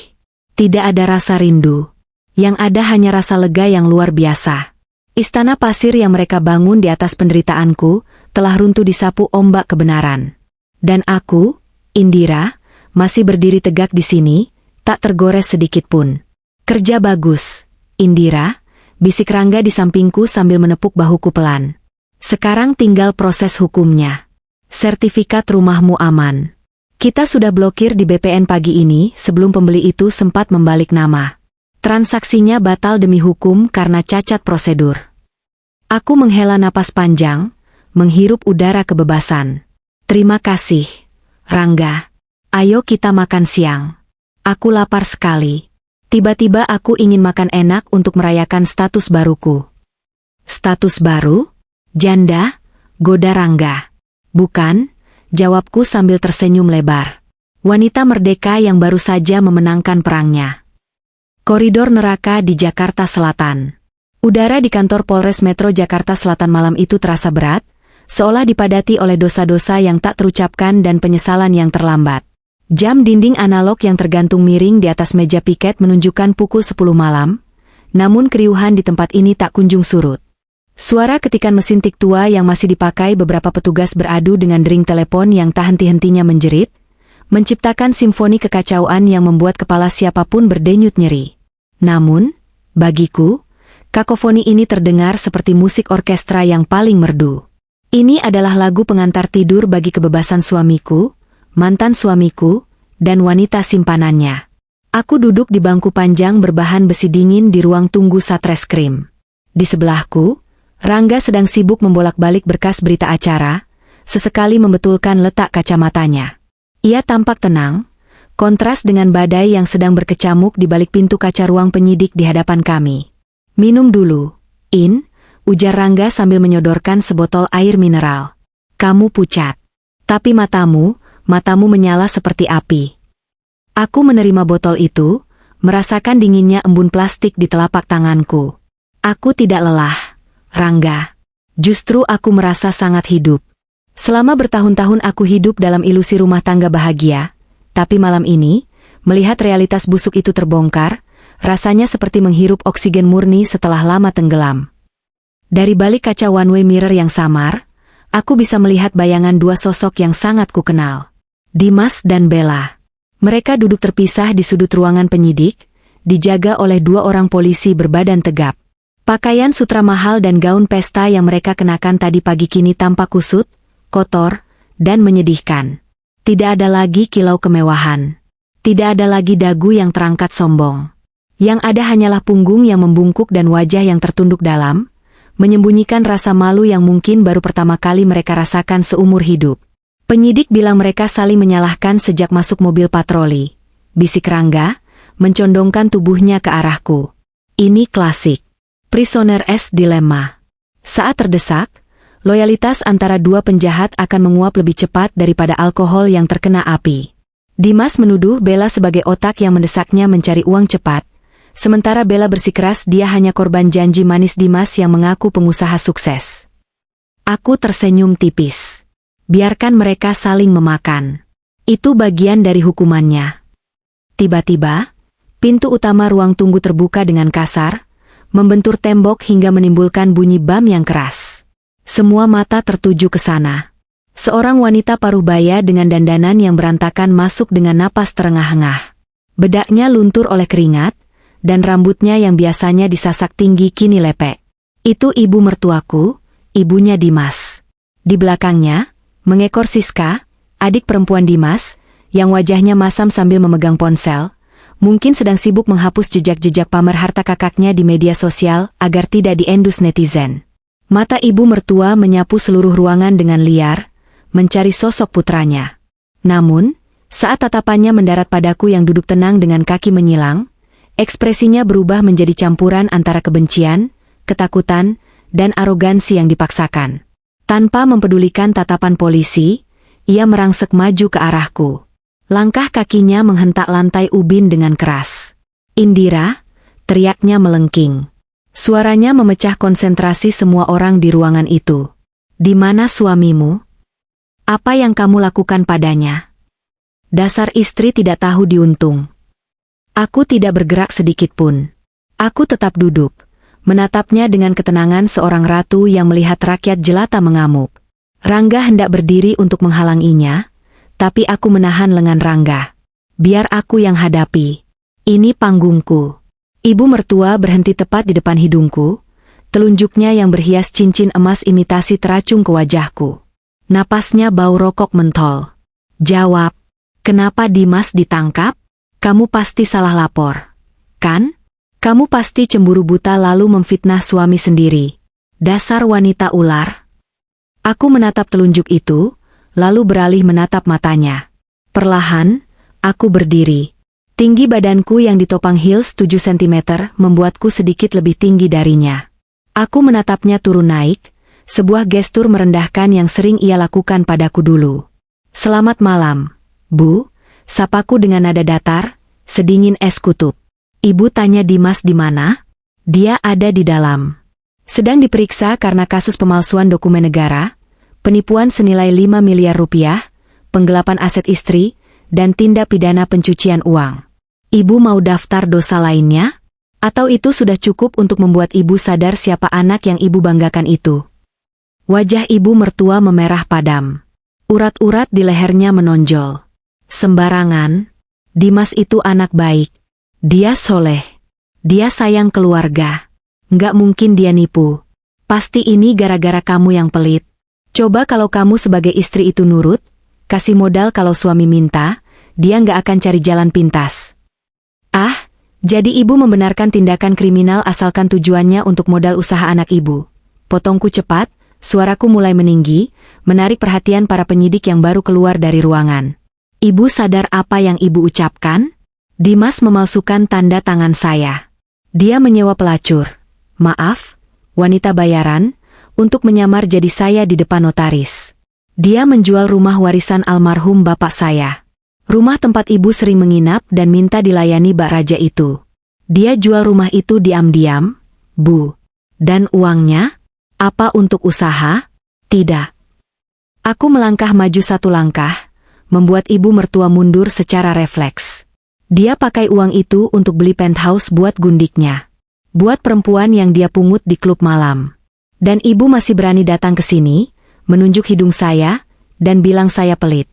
tidak ada rasa rindu, yang ada hanya rasa lega yang luar biasa. Istana pasir yang mereka bangun di atas penderitaanku, telah runtuh disapu ombak kebenaran. Dan aku, Indira, masih berdiri tegak di sini, tak tergores sedikit pun. Kerja bagus, Indira, bisik Rangga di sampingku sambil menepuk bahuku pelan. Sekarang tinggal proses hukumnya. Sertifikat rumahmu aman. Kita sudah blokir di BPN pagi ini sebelum pembeli itu sempat membalik nama. Transaksinya batal demi hukum karena cacat prosedur. Aku menghela napas panjang, menghirup udara kebebasan. Terima kasih, Rangga. Ayo kita makan siang. Aku lapar sekali. Tiba-tiba aku ingin makan enak untuk merayakan status baruku. Status baru? Janda? Goda Rangga. Bukan, jawabku sambil tersenyum lebar. Wanita merdeka yang baru saja memenangkan perangnya. Koridor neraka di Jakarta Selatan. Udara di kantor Polres Metro Jakarta Selatan malam itu terasa berat, seolah dipadati oleh dosa-dosa yang tak terucapkan dan penyesalan yang terlambat. Jam dinding analog yang tergantung miring di atas meja piket menunjukkan pukul 10 malam, namun keriuhan di tempat ini tak kunjung surut. Suara ketikan mesin tik tua yang masih dipakai beberapa petugas beradu dengan dering telepon yang tak henti-hentinya menjerit, menciptakan simfoni kekacauan yang membuat kepala siapapun berdenyut nyeri. Namun, bagiku, kakofoni ini terdengar seperti musik orkestra yang paling merdu. Ini adalah lagu pengantar tidur bagi kebebasan suamiku, mantan suamiku, dan wanita simpanannya. Aku duduk di bangku panjang berbahan besi dingin di ruang tunggu Satreskrim. Di sebelahku, Rangga sedang sibuk membolak-balik berkas berita acara, sesekali membetulkan letak kacamatanya. Ia tampak tenang, kontras dengan badai yang sedang berkecamuk di balik pintu kaca ruang penyidik di hadapan kami. Minum dulu, In, ujar Rangga sambil menyodorkan sebotol air mineral. Kamu pucat. Tapi matamu, matamu menyala seperti api. Aku menerima botol itu, merasakan dinginnya embun plastik di telapak tanganku. Aku tidak lelah, Rangga. Justru aku merasa sangat hidup. Selama bertahun-tahun aku hidup dalam ilusi rumah tangga bahagia, tapi malam ini, melihat realitas busuk itu terbongkar, rasanya seperti menghirup oksigen murni setelah lama tenggelam. Dari balik kaca one-way mirror yang samar, aku bisa melihat bayangan dua sosok yang sangat kukenal. Dimas dan Bella. Mereka duduk terpisah di sudut ruangan penyidik, dijaga oleh dua orang polisi berbadan tegap. Pakaian sutra mahal dan gaun pesta yang mereka kenakan tadi pagi kini tampak kusut, kotor, dan menyedihkan. Tidak ada lagi kilau kemewahan. Tidak ada lagi dagu yang terangkat sombong. Yang ada hanyalah punggung yang membungkuk dan wajah yang tertunduk dalam, menyembunyikan rasa malu yang mungkin baru pertama kali mereka rasakan seumur hidup. Penyidik bilang mereka saling menyalahkan sejak masuk mobil patroli. Bisik Rangga, mencondongkan tubuhnya ke arahku. Ini klasik. Prisoner's Dilemma. Saat terdesak, loyalitas antara dua penjahat akan menguap lebih cepat daripada alkohol yang terkena api. Dimas menuduh Bella sebagai otak yang mendesaknya mencari uang cepat, sementara Bella bersikeras dia hanya korban janji manis Dimas yang mengaku pengusaha sukses. Aku tersenyum tipis. Biarkan mereka saling memakan. Itu bagian dari hukumannya. Tiba-tiba, pintu utama ruang tunggu terbuka dengan kasar, membentur tembok hingga menimbulkan bunyi bam yang keras. Semua mata tertuju ke sana. Seorang wanita paruh baya dengan dandanan yang berantakan masuk dengan napas terengah-engah. Bedaknya luntur oleh keringat, dan rambutnya yang biasanya disasak tinggi kini lepek. Itu ibu mertuaku, ibunya Dimas. Di belakangnya, mengekor Siska, adik perempuan Dimas, yang wajahnya masam sambil memegang ponsel, mungkin sedang sibuk menghapus jejak-jejak pamer harta kakaknya di media sosial agar tidak diendus netizen. Mata ibu mertua menyapu seluruh ruangan dengan liar, mencari sosok putranya. Namun, saat tatapannya mendarat padaku yang duduk tenang dengan kaki menyilang, ekspresinya berubah menjadi campuran antara kebencian, ketakutan, dan arogansi yang dipaksakan. Tanpa mempedulikan tatapan polisi, ia merangsek maju ke arahku. Langkah kakinya menghentak lantai ubin dengan keras. "Indira," teriaknya melengking. Suaranya memecah konsentrasi semua orang di ruangan itu. "Di mana suamimu? Apa yang kamu lakukan padanya?" Dasar istri tidak tahu diuntung. Aku tidak bergerak sedikit pun. Aku tetap duduk, menatapnya dengan ketenangan seorang ratu yang melihat rakyat jelata mengamuk. Rangga hendak berdiri untuk menghalanginya, tapi aku menahan lengan Rangga. "Biar aku yang hadapi. Ini panggungku." Ibu mertua berhenti tepat di depan hidungku, telunjuknya yang berhias cincin emas imitasi teracung ke wajahku. Napasnya bau rokok mentol. "Jawab, kenapa Dimas ditangkap? Kamu pasti salah lapor, kan? Kamu pasti cemburu buta lalu memfitnah suami sendiri. Dasar wanita ular." Aku menatap telunjuk itu, lalu beralih menatap matanya. Perlahan, aku berdiri. Tinggi badanku yang ditopang heels 7 cm membuatku sedikit lebih tinggi darinya. Aku menatapnya turun naik, sebuah gestur merendahkan yang sering ia lakukan padaku dulu. "Selamat malam, Bu," sapaku dengan nada datar, sedingin es kutub. "Ibu tanya Dimas di mana?" "Dia ada di dalam. Sedang diperiksa karena kasus pemalsuan dokumen negara, penipuan senilai 5 miliar rupiah, penggelapan aset istri, dan tindak pidana pencucian uang. Ibu mau daftar dosa lainnya? Atau itu sudah cukup untuk membuat ibu sadar siapa anak yang ibu banggakan itu?" Wajah ibu mertua memerah padam. Urat-urat di lehernya menonjol. "Sembarangan. Dimas itu anak baik. Dia soleh. Dia sayang keluarga. Nggak mungkin dia nipu. Pasti ini gara-gara kamu yang pelit. Coba kalau kamu sebagai istri itu nurut, kasih modal kalau suami minta, dia nggak akan cari jalan pintas." "Ah, jadi ibu membenarkan tindakan kriminal asalkan tujuannya untuk modal usaha anak ibu?" Potongku cepat, suaraku mulai meninggi, menarik perhatian para penyidik yang baru keluar dari ruangan. "Ibu sadar apa yang ibu ucapkan?" Dimas memalsukan tanda tangan saya. Dia menyewa pelacur, maaf, wanita bayaran, untuk menyamar jadi saya di depan notaris. Dia menjual rumah warisan almarhum bapak saya. Rumah tempat ibu sering menginap dan minta dilayani Mbak Raja itu. Dia jual rumah itu diam-diam, Bu. Dan uangnya? Apa untuk usaha? Tidak. Aku melangkah maju satu langkah, membuat ibu mertua mundur secara refleks. Dia pakai uang itu untuk beli penthouse buat gundiknya. Buat perempuan yang dia pungut di klub malam. Dan ibu masih berani datang ke sini, menunjuk hidung saya, dan bilang saya pelit.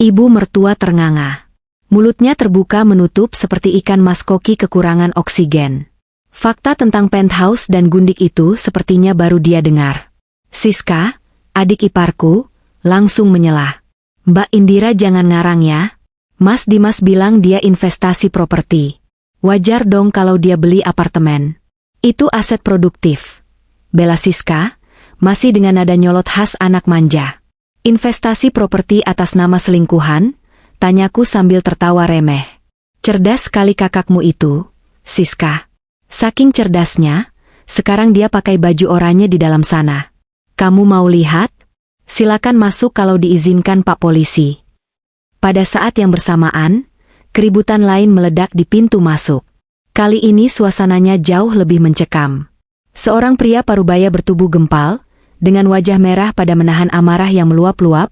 Ibu mertua ternganga. Mulutnya terbuka menutup seperti ikan mas koki kekurangan oksigen. Fakta tentang penthouse dan gundik itu sepertinya baru dia dengar. Siska, adik iparku, langsung menyelah. Mbak Indira jangan ngarang ya. Mas Dimas bilang dia investasi properti. Wajar dong kalau dia beli apartemen. Itu aset produktif. Bela Siska, masih dengan nada nyolot khas anak manja. Investasi properti atas nama selingkuhan? Tanyaku sambil tertawa remeh. Cerdas sekali kakakmu itu, Siska. Saking cerdasnya, sekarang dia pakai baju oranye di dalam sana. Kamu mau lihat? Silakan masuk kalau diizinkan Pak Polisi. Pada saat yang bersamaan, keributan lain meledak di pintu masuk. Kali ini suasananya jauh lebih mencekam. Seorang pria parubaya bertubuh gempal, dengan wajah merah pada menahan amarah yang meluap-luap,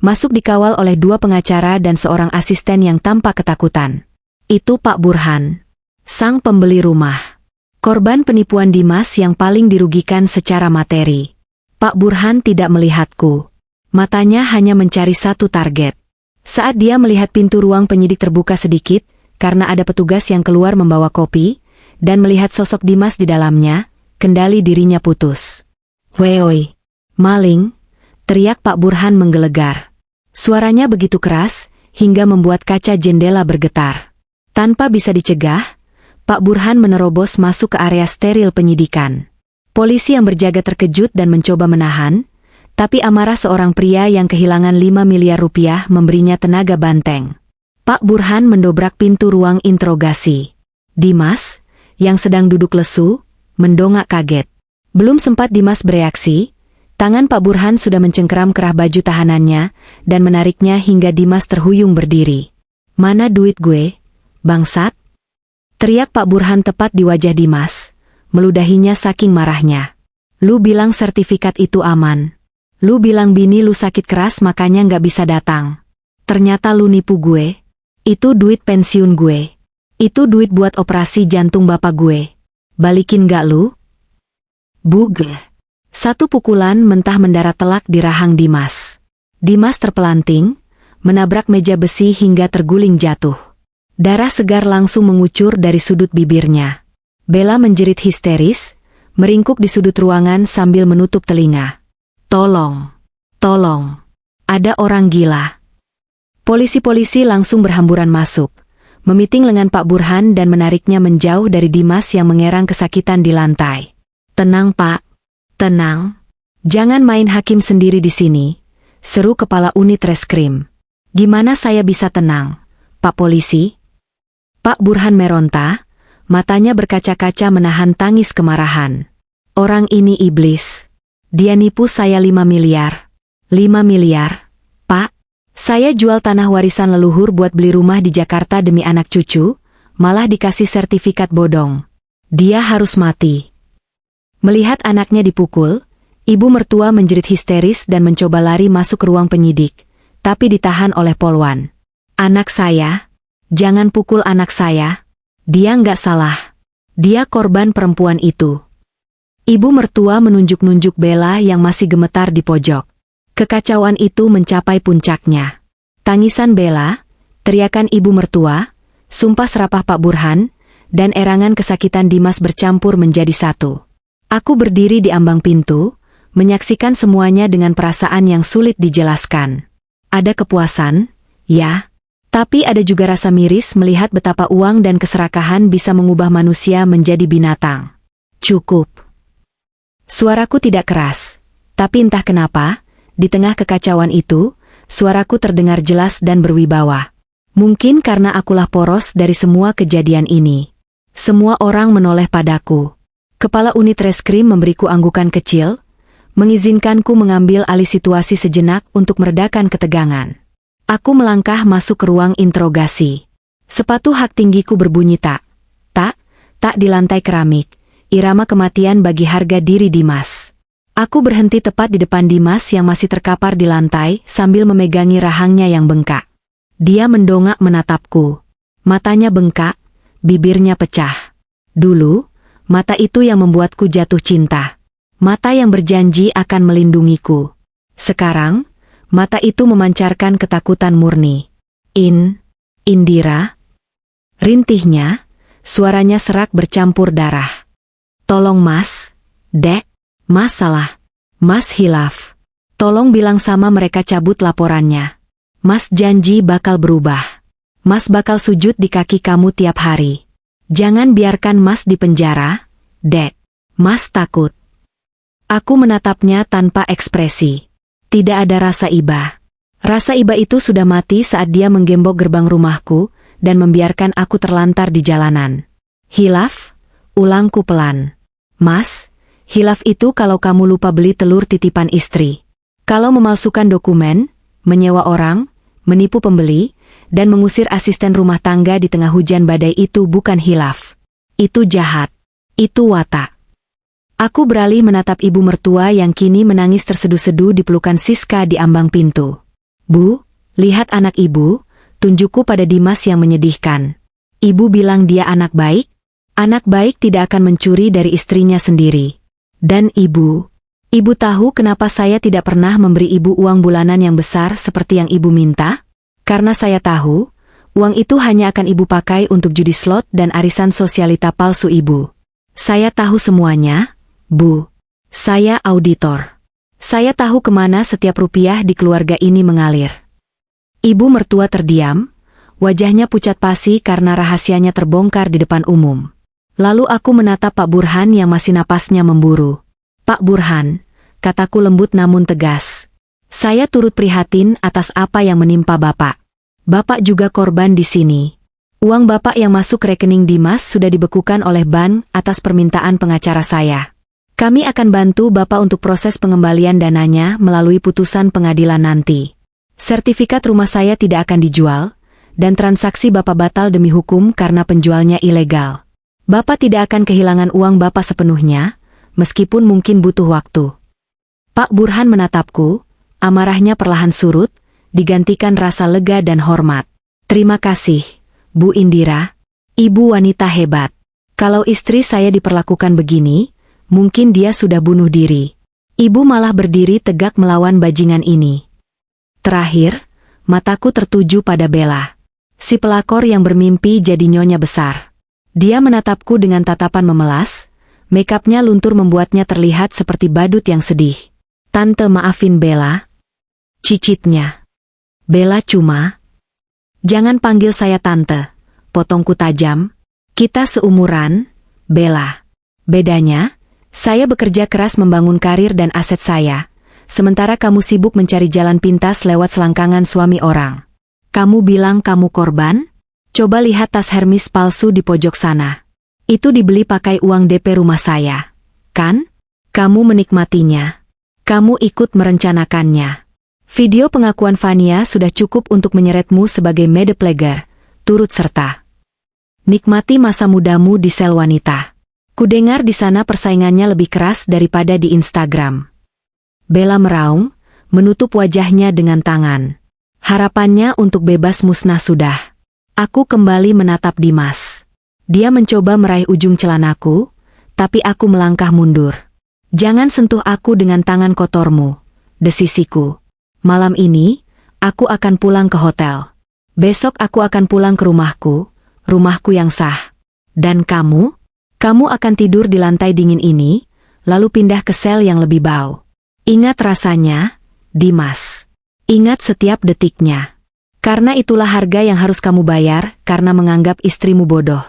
masuk dikawal oleh 2 pengacara dan seorang asisten yang tampak ketakutan. Itu Pak Burhan, sang pembeli rumah. Korban penipuan Dimas yang paling dirugikan secara materi. Pak Burhan tidak melihatku. Matanya hanya mencari satu target. Saat dia melihat pintu ruang penyidik terbuka sedikit, karena ada petugas yang keluar membawa kopi, dan melihat sosok Dimas di dalamnya, kendali dirinya putus. Weoi, maling, teriak Pak Burhan menggelegar. Suaranya begitu keras, hingga membuat kaca jendela bergetar. Tanpa bisa dicegah, Pak Burhan menerobos masuk ke area steril penyidikan. Polisi yang berjaga terkejut dan mencoba menahan, tapi amarah seorang pria yang kehilangan 5 miliar rupiah memberinya tenaga banteng. Pak Burhan mendobrak pintu ruang interogasi. Dimas, yang sedang duduk lesu, mendongak kaget. Belum sempat Dimas bereaksi, tangan Pak Burhan sudah mencengkeram kerah baju tahanannya dan menariknya hingga Dimas terhuyung berdiri. Mana duit gue, bangsat? Teriak Pak Burhan tepat di wajah Dimas, meludahinya saking marahnya. Lu bilang sertifikat itu aman. Lu bilang bini lu sakit keras makanya nggak bisa datang. Ternyata lu nipu gue. Itu duit pensiun gue. Itu duit buat operasi jantung bapak gue. Balikin nggak lu? Bug. Satu pukulan mentah mendarat telak di rahang Dimas. Dimas terpelanting, menabrak meja besi hingga terguling jatuh. Darah segar langsung mengucur dari sudut bibirnya. Bella menjerit histeris, meringkuk di sudut ruangan sambil menutup telinga. Tolong, tolong, ada orang gila. Polisi-polisi langsung berhamburan masuk, memiting lengan Pak Burhan dan menariknya menjauh dari Dimas yang mengerang kesakitan di lantai. Tenang Pak, tenang. Jangan main hakim sendiri di sini, seru kepala unit reskrim. Gimana saya bisa tenang, Pak Polisi? Pak Burhan meronta, matanya berkaca-kaca menahan tangis kemarahan. Orang ini iblis. Dia nipu saya 5 miliar. 5 miliar, Pak. Saya jual tanah warisan leluhur buat beli rumah di Jakarta demi anak cucu, malah dikasih sertifikat bodong. Dia harus mati. Melihat anaknya dipukul, ibu mertua menjerit histeris dan mencoba lari masuk ke ruang penyidik, tapi ditahan oleh Polwan. Anak saya? Jangan pukul anak saya. Dia nggak salah. Dia korban perempuan itu. Ibu mertua menunjuk-nunjuk Bella yang masih gemetar di pojok. Kekacauan itu mencapai puncaknya. Tangisan Bella, teriakan ibu mertua, sumpah serapah Pak Burhan, dan erangan kesakitan Dimas bercampur menjadi satu. Aku berdiri di ambang pintu, menyaksikan semuanya dengan perasaan yang sulit dijelaskan. Ada kepuasan, ya, tapi ada juga rasa miris melihat betapa uang dan keserakahan bisa mengubah manusia menjadi binatang. Cukup. Suaraku tidak keras, tapi entah kenapa, di tengah kekacauan itu, suaraku terdengar jelas dan berwibawa. Mungkin karena akulah poros dari semua kejadian ini. Semua orang menoleh padaku. Kepala unit reskrim memberiku anggukan kecil, mengizinkanku mengambil alih situasi sejenak untuk meredakan ketegangan. Aku melangkah masuk ke ruang interogasi. Sepatu hak tinggiku berbunyi tak di lantai keramik, irama kematian bagi harga diri Dimas. Aku berhenti tepat di depan Dimas yang masih terkapar di lantai sambil memegangi rahangnya yang bengkak. Dia mendongak menatapku. Matanya bengkak, bibirnya pecah. Dulu, mata itu yang membuatku jatuh cinta. Mata yang berjanji akan melindungiku. Sekarang, mata itu memancarkan ketakutan murni. Indira. Rintihnya, suaranya serak bercampur darah. Tolong Mas, Dek. Mas salah. Mas hilaf. Tolong bilang sama mereka cabut laporannya. Mas janji bakal berubah. Mas bakal sujud di kaki kamu tiap hari. Jangan biarkan Mas di penjara, Dek. Mas takut. Aku menatapnya tanpa ekspresi. Tidak ada rasa iba. Rasa iba itu sudah mati saat dia menggembok gerbang rumahku dan membiarkan aku terlantar di jalanan. Hilaf? Ulangku pelan. Mas, hilaf itu kalau kamu lupa beli telur titipan istri. Kalau memalsukan dokumen, menyewa orang, menipu pembeli, dan mengusir asisten rumah tangga di tengah hujan badai itu bukan hilaf. Itu jahat. Itu watak. Aku beralih menatap ibu mertua yang kini menangis terseduh-seduh di pelukan Siska di ambang pintu. Bu, lihat anak ibu, tunjukku pada Dimas yang menyedihkan. Ibu bilang dia anak baik? Anak baik tidak akan mencuri dari istrinya sendiri. Dan ibu tahu kenapa saya tidak pernah memberi ibu uang bulanan yang besar seperti yang ibu minta? Karena saya tahu, uang itu hanya akan ibu pakai untuk judi slot dan arisan sosialita palsu ibu. Saya tahu semuanya, Bu. Saya auditor. Saya tahu kemana setiap rupiah di keluarga ini mengalir. Ibu mertua terdiam, wajahnya pucat pasi karena rahasianya terbongkar di depan umum. Lalu aku menatap Pak Burhan yang masih napasnya memburu. Pak Burhan, kataku lembut namun tegas. Saya turut prihatin atas apa yang menimpa Bapak. Bapak juga korban di sini. Uang Bapak yang masuk rekening Dimas sudah dibekukan oleh bank atas permintaan pengacara saya. Kami akan bantu Bapak untuk proses pengembalian dananya melalui putusan pengadilan nanti. Sertifikat rumah saya tidak akan dijual, dan transaksi Bapak batal demi hukum karena penjualnya ilegal. Bapak tidak akan kehilangan uang Bapak sepenuhnya, meskipun mungkin butuh waktu. Pak Burhan menatapku, amarahnya perlahan surut, digantikan rasa lega dan hormat. Terima kasih, Bu Indira. Ibu wanita hebat. Kalau istri saya diperlakukan begini, mungkin dia sudah bunuh diri. Ibu malah berdiri tegak melawan bajingan ini. Terakhir, mataku tertuju pada Bella. Si pelakor yang bermimpi jadi nyonya besar. Dia menatapku dengan tatapan memelas, makeupnya luntur membuatnya terlihat seperti badut yang sedih. Tante maafin Bella. Cicitnya. Bella cuma. Jangan panggil saya tante, potongku tajam. Kita seumuran, Bella. Bedanya, saya bekerja keras membangun karir dan aset saya, sementara kamu sibuk mencari jalan pintas lewat selangkangan suami orang. Kamu bilang kamu korban? Coba lihat tas Hermes palsu di pojok sana. Itu dibeli pakai uang DP rumah saya. Kan? Kamu menikmatinya. Kamu ikut merencanakannya. Video pengakuan Vania sudah cukup untuk menyeretmu sebagai medepleger, turut serta. Nikmati masa mudamu di sel wanita. Kudengar di sana persaingannya lebih keras daripada di Instagram. Bella meraung, menutup wajahnya dengan tangan. Harapannya untuk bebas musnah sudah. Aku kembali menatap Dimas. Dia mencoba meraih ujung celanaku, tapi aku melangkah mundur. Jangan sentuh aku dengan tangan kotormu, desisiku. Malam ini, aku akan pulang ke hotel. Besok aku akan pulang ke rumahku yang sah. Dan kamu akan tidur di lantai dingin ini, lalu pindah ke sel yang lebih bau. Ingat rasanya, Dimas. Ingat setiap detiknya. Karena itulah harga yang harus kamu bayar karena menganggap istrimu bodoh.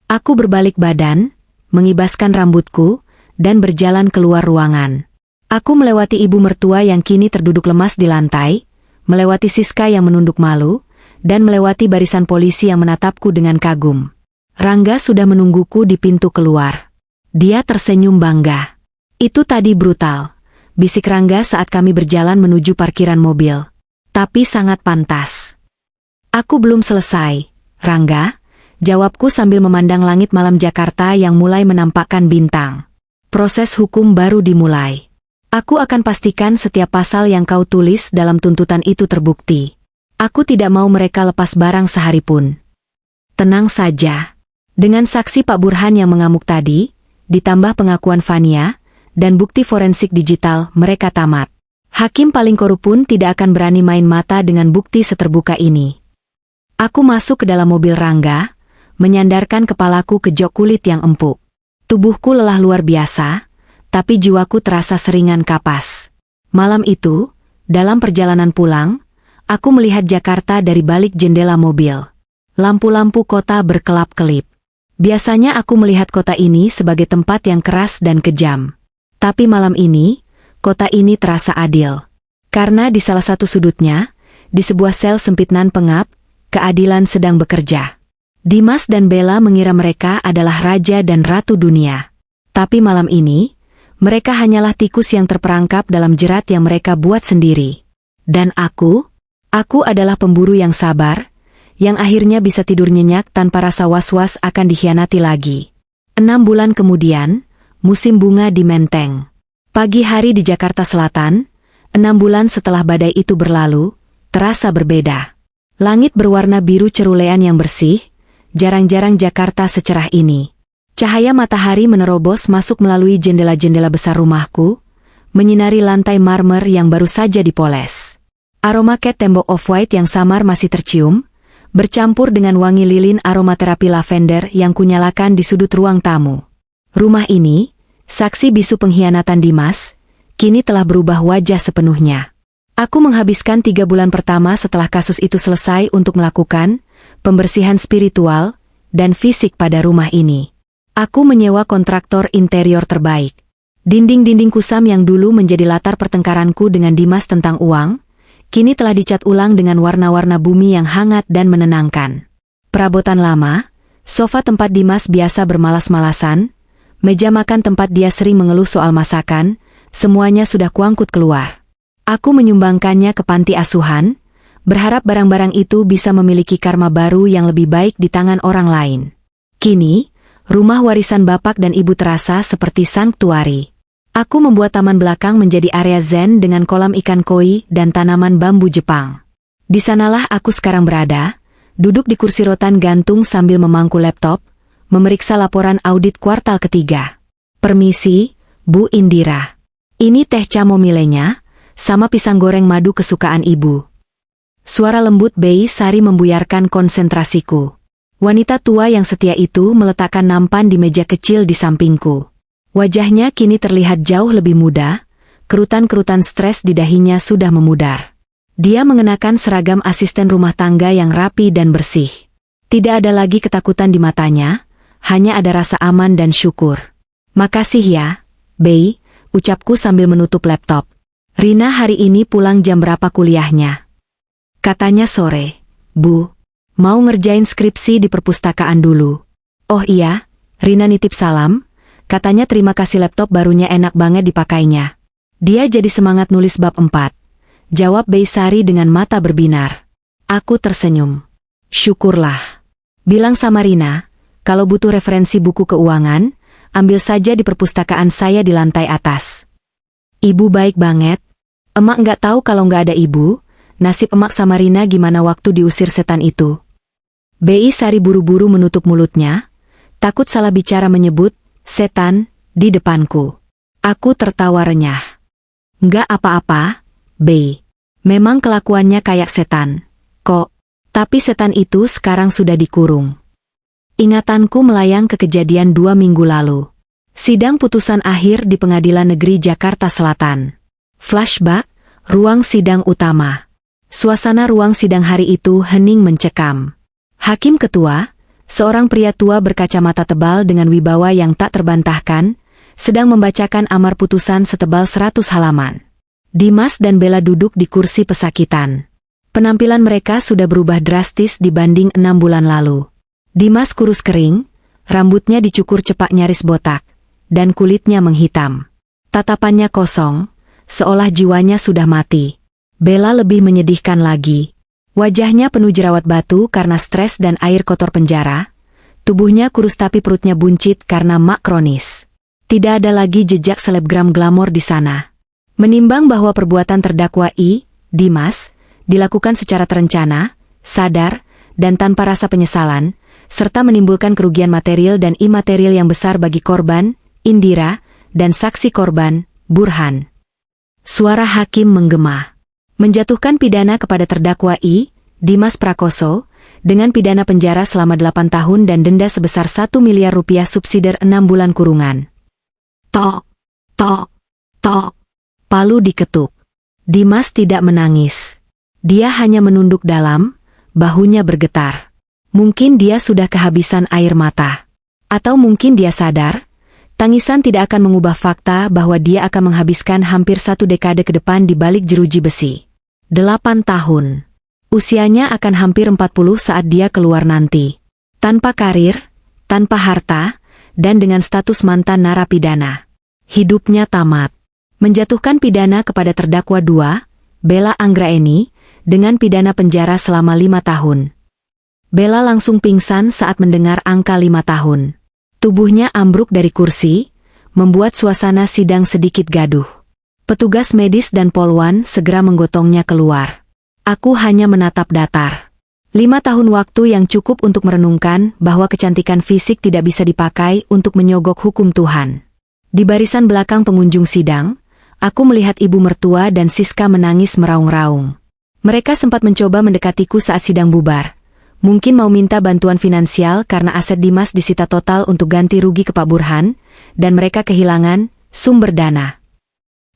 Aku berbalik badan, mengibaskan rambutku, dan berjalan keluar ruangan. Aku melewati ibu mertua yang kini terduduk lemas di lantai, melewati Siska yang menunduk malu, dan melewati barisan polisi yang menatapku dengan kagum. Rangga sudah menungguku di pintu keluar. Dia tersenyum bangga. Itu tadi brutal, bisik Rangga saat kami berjalan menuju parkiran mobil. Tapi sangat pantas. Aku belum selesai, Rangga, jawabku sambil memandang langit malam Jakarta yang mulai menampakkan bintang. Proses hukum baru dimulai. Aku akan pastikan setiap pasal yang kau tulis dalam tuntutan itu terbukti. Aku tidak mau mereka lepas barang sehari pun. Tenang saja. Dengan saksi Pak Burhan yang mengamuk tadi, ditambah pengakuan Fania, dan bukti forensik digital, mereka tamat. Hakim paling korup pun tidak akan berani main mata dengan bukti seterbuka ini. Aku masuk ke dalam mobil Rangga, menyandarkan kepalaku ke jok kulit yang empuk. Tubuhku lelah luar biasa, tapi jiwaku terasa seringan kapas. Malam itu, dalam perjalanan pulang, aku melihat Jakarta dari balik jendela mobil. Lampu-lampu kota berkelap-kelip. Biasanya aku melihat kota ini sebagai tempat yang keras dan kejam. Tapi malam ini, kota ini terasa adil. Karena di salah satu sudutnya, di sebuah sel sempit nan pengap, keadilan sedang bekerja. Dimas dan Bella mengira mereka adalah raja dan ratu dunia. Tapi malam ini, mereka hanyalah tikus yang terperangkap dalam jerat yang mereka buat sendiri. Dan aku adalah pemburu yang sabar, yang akhirnya bisa tidur nyenyak tanpa rasa was-was akan dikhianati lagi. 6 bulan kemudian, musim bunga di Menteng. Pagi hari di Jakarta Selatan, 6 bulan setelah badai itu berlalu, terasa berbeda. Langit berwarna biru cerulean yang bersih, jarang-jarang Jakarta secerah ini. Cahaya matahari menerobos masuk melalui jendela-jendela besar rumahku, menyinari lantai marmer yang baru saja dipoles. Aroma cat tembok off-white yang samar masih tercium, bercampur dengan wangi lilin aromaterapi lavender yang kunyalakan di sudut ruang tamu. Rumah ini, saksi bisu pengkhianatan Dimas, kini telah berubah wajah sepenuhnya. Aku menghabiskan 3 bulan pertama setelah kasus itu selesai untuk melakukan pembersihan spiritual dan fisik pada rumah ini. Aku menyewa kontraktor interior terbaik. Dinding-dinding kusam yang dulu menjadi latar pertengkaranku dengan Dimas tentang uang, kini telah dicat ulang dengan warna-warna bumi yang hangat dan menenangkan. Perabotan lama, sofa tempat Dimas biasa bermalas-malasan, meja makan tempat dia sering mengeluh soal masakan, semuanya sudah kuangkut keluar. Aku menyumbangkannya ke panti asuhan, berharap barang-barang itu bisa memiliki karma baru yang lebih baik di tangan orang lain. Kini, rumah warisan bapak dan ibu terasa seperti sanktuari. Aku membuat taman belakang menjadi area zen dengan kolam ikan koi dan tanaman bambu Jepang. Di sanalah aku sekarang berada, duduk di kursi rotan gantung sambil memangku laptop, memeriksa laporan audit kuartal ketiga. Permisi, Bu Indira. Ini teh chamomilenya, sama pisang goreng madu kesukaan ibu. Suara lembut Bei Sari membuyarkan konsentrasiku. Wanita tua yang setia itu meletakkan nampan di meja kecil di sampingku. Wajahnya kini terlihat jauh lebih muda, kerutan-kerutan stres di dahinya sudah memudar. Dia mengenakan seragam asisten rumah tangga yang rapi dan bersih. Tidak ada lagi ketakutan di matanya, hanya ada rasa aman dan syukur. Makasih ya, Bei, ucapku sambil menutup laptop. Rina hari ini pulang jam berapa kuliahnya? Katanya sore. Bu, mau ngerjain skripsi di perpustakaan dulu. Oh iya, Rina nitip salam, katanya terima kasih laptop barunya enak banget dipakainya. Dia jadi semangat nulis bab 4. Jawab Bei Sari dengan mata berbinar. Aku tersenyum. Syukurlah. Bilang sama Rina, kalau butuh referensi buku keuangan, ambil saja di perpustakaan saya di lantai atas. Ibu baik banget. Emak nggak tahu kalau nggak ada ibu, nasib emak sama Rina gimana waktu diusir setan itu. Bei Sari buru-buru menutup mulutnya, takut salah bicara menyebut setan di depanku. Aku tertawa renyah. Nggak apa-apa, Bei. Memang kelakuannya kayak setan. Kok? Tapi setan itu sekarang sudah dikurung. Ingatanku melayang ke kejadian 2 minggu lalu. Sidang putusan akhir di Pengadilan Negeri Jakarta Selatan. Flashback, ruang sidang utama. Suasana ruang sidang hari itu hening mencekam. Hakim ketua, seorang pria tua berkacamata tebal dengan wibawa yang tak terbantahkan, sedang membacakan amar putusan setebal 100 halaman. Dimas dan Bella duduk di kursi pesakitan. Penampilan mereka sudah berubah drastis dibanding 6 bulan lalu. Dimas kurus kering, rambutnya dicukur cepak nyaris botak, dan kulitnya menghitam. Tatapannya kosong, seolah jiwanya sudah mati. Bella lebih menyedihkan lagi. Wajahnya penuh jerawat batu karena stres dan air kotor penjara. Tubuhnya kurus tapi perutnya buncit karena mak kronis. Tidak ada lagi jejak selebgram glamor di sana. Menimbang bahwa perbuatan terdakwa Dimas, dilakukan secara terencana, sadar, dan tanpa rasa penyesalan, serta menimbulkan kerugian material dan imaterial yang besar bagi korban, Indira, dan saksi korban, Burhan. Suara hakim menggema. Menjatuhkan pidana kepada terdakwa Dimas Prakoso, dengan pidana penjara selama 8 tahun dan denda sebesar 1 miliar rupiah subsidiar 6 bulan kurungan. Tok, tok, tok. Palu diketuk. Dimas tidak menangis. Dia hanya menunduk dalam, bahunya bergetar. Mungkin dia sudah kehabisan air mata. Atau mungkin dia sadar, tangisan tidak akan mengubah fakta bahwa dia akan menghabiskan hampir 1 dekade ke depan di balik jeruji besi. 8 tahun. Usianya akan hampir 40 saat dia keluar nanti. Tanpa karir, tanpa harta, dan dengan status mantan narapidana. Hidupnya tamat. Menjatuhkan pidana kepada terdakwa 2, Bella Anggraeni, dengan pidana penjara selama 5 tahun. Bella langsung pingsan saat mendengar angka 5 tahun. Tubuhnya ambruk dari kursi, membuat suasana sidang sedikit gaduh. Petugas medis dan polwan segera menggotongnya keluar. Aku hanya menatap datar. 5 tahun waktu yang cukup untuk merenungkan bahwa kecantikan fisik tidak bisa dipakai untuk menyogok hukum Tuhan. Di barisan belakang pengunjung sidang, aku melihat ibu mertua dan Siska menangis meraung-raung. Mereka sempat mencoba mendekatiku saat sidang bubar. Mungkin mau minta bantuan finansial karena aset Dimas disita total untuk ganti rugi ke Pak Burhan, dan mereka kehilangan sumber dana.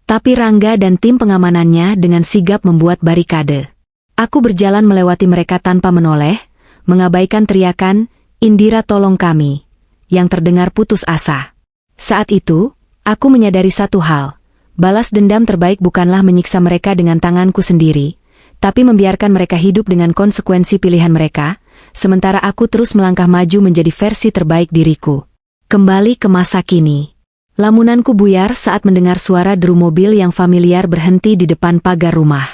Tapi Rangga dan tim pengamanannya dengan sigap membuat barikade. Aku berjalan melewati mereka tanpa menoleh, mengabaikan teriakan, "Indira tolong kami," yang terdengar putus asa. Saat itu, aku menyadari satu hal. Balas dendam terbaik bukanlah menyiksa mereka dengan tanganku sendiri, tapi membiarkan mereka hidup dengan konsekuensi pilihan mereka, sementara aku terus melangkah maju menjadi versi terbaik diriku. Kembali ke masa kini. Lamunanku buyar saat mendengar suara deru mobil yang familiar berhenti di depan pagar rumah.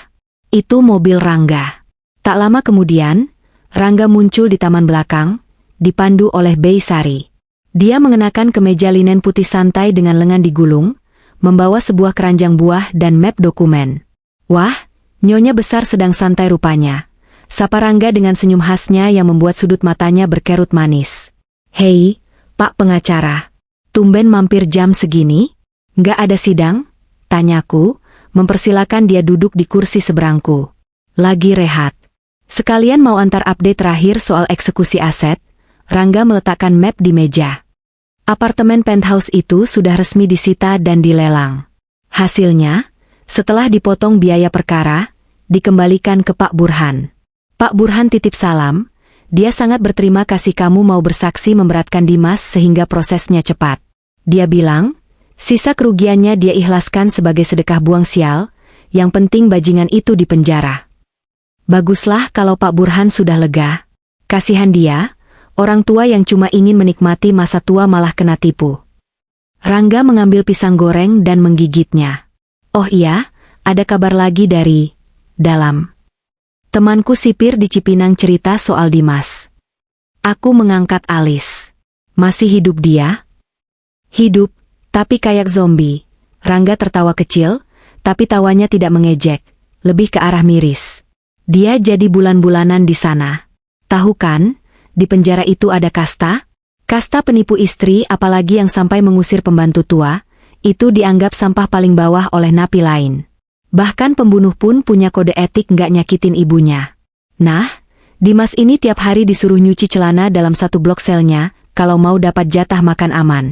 Itu mobil Rangga. Tak lama kemudian, Rangga muncul di taman belakang, dipandu oleh Beisari. Dia mengenakan kemeja linen putih santai dengan lengan digulung, membawa sebuah keranjang buah dan map dokumen. "Wah, nyonya besar sedang santai rupanya," sapa Rangga dengan senyum khasnya yang membuat sudut matanya berkerut manis. "Hei, Pak Pengacara, tumben mampir jam segini? Nggak ada sidang?" tanyaku, mempersilakan dia duduk di kursi seberangku. "Lagi rehat. Sekalian mau antar update terakhir soal eksekusi aset." Rangga meletakkan map di meja. Apartemen penthouse itu sudah resmi disita dan dilelang. Hasilnya, setelah dipotong biaya perkara, dikembalikan ke Pak Burhan. Pak Burhan titip salam, dia sangat berterima kasih kamu mau bersaksi memberatkan Dimas sehingga prosesnya cepat. Dia bilang, sisa kerugiannya dia ikhlaskan sebagai sedekah buang sial, yang penting bajingan itu dipenjara. Baguslah kalau Pak Burhan sudah lega. Kasihan dia, orang tua yang cuma ingin menikmati masa tua malah kena tipu. Rangga mengambil pisang goreng dan menggigitnya. "Oh iya, ada kabar lagi dari dalam. Temanku sipir di Cipinang cerita soal Dimas." Aku mengangkat alis. "Masih hidup dia?" "Hidup, tapi kayak zombie." Rangga tertawa kecil, tapi tawanya tidak mengejek, lebih ke arah miris. "Dia jadi bulan-bulanan di sana. Tahu kan? Di penjara itu ada kasta? Kasta penipu istri, apalagi yang sampai mengusir pembantu tua, itu dianggap sampah paling bawah oleh napi lain. Bahkan pembunuh pun punya kode etik nggak nyakitin ibunya. Nah, Dimas ini tiap hari disuruh nyuci celana dalam satu blok selnya, kalau mau dapat jatah makan aman.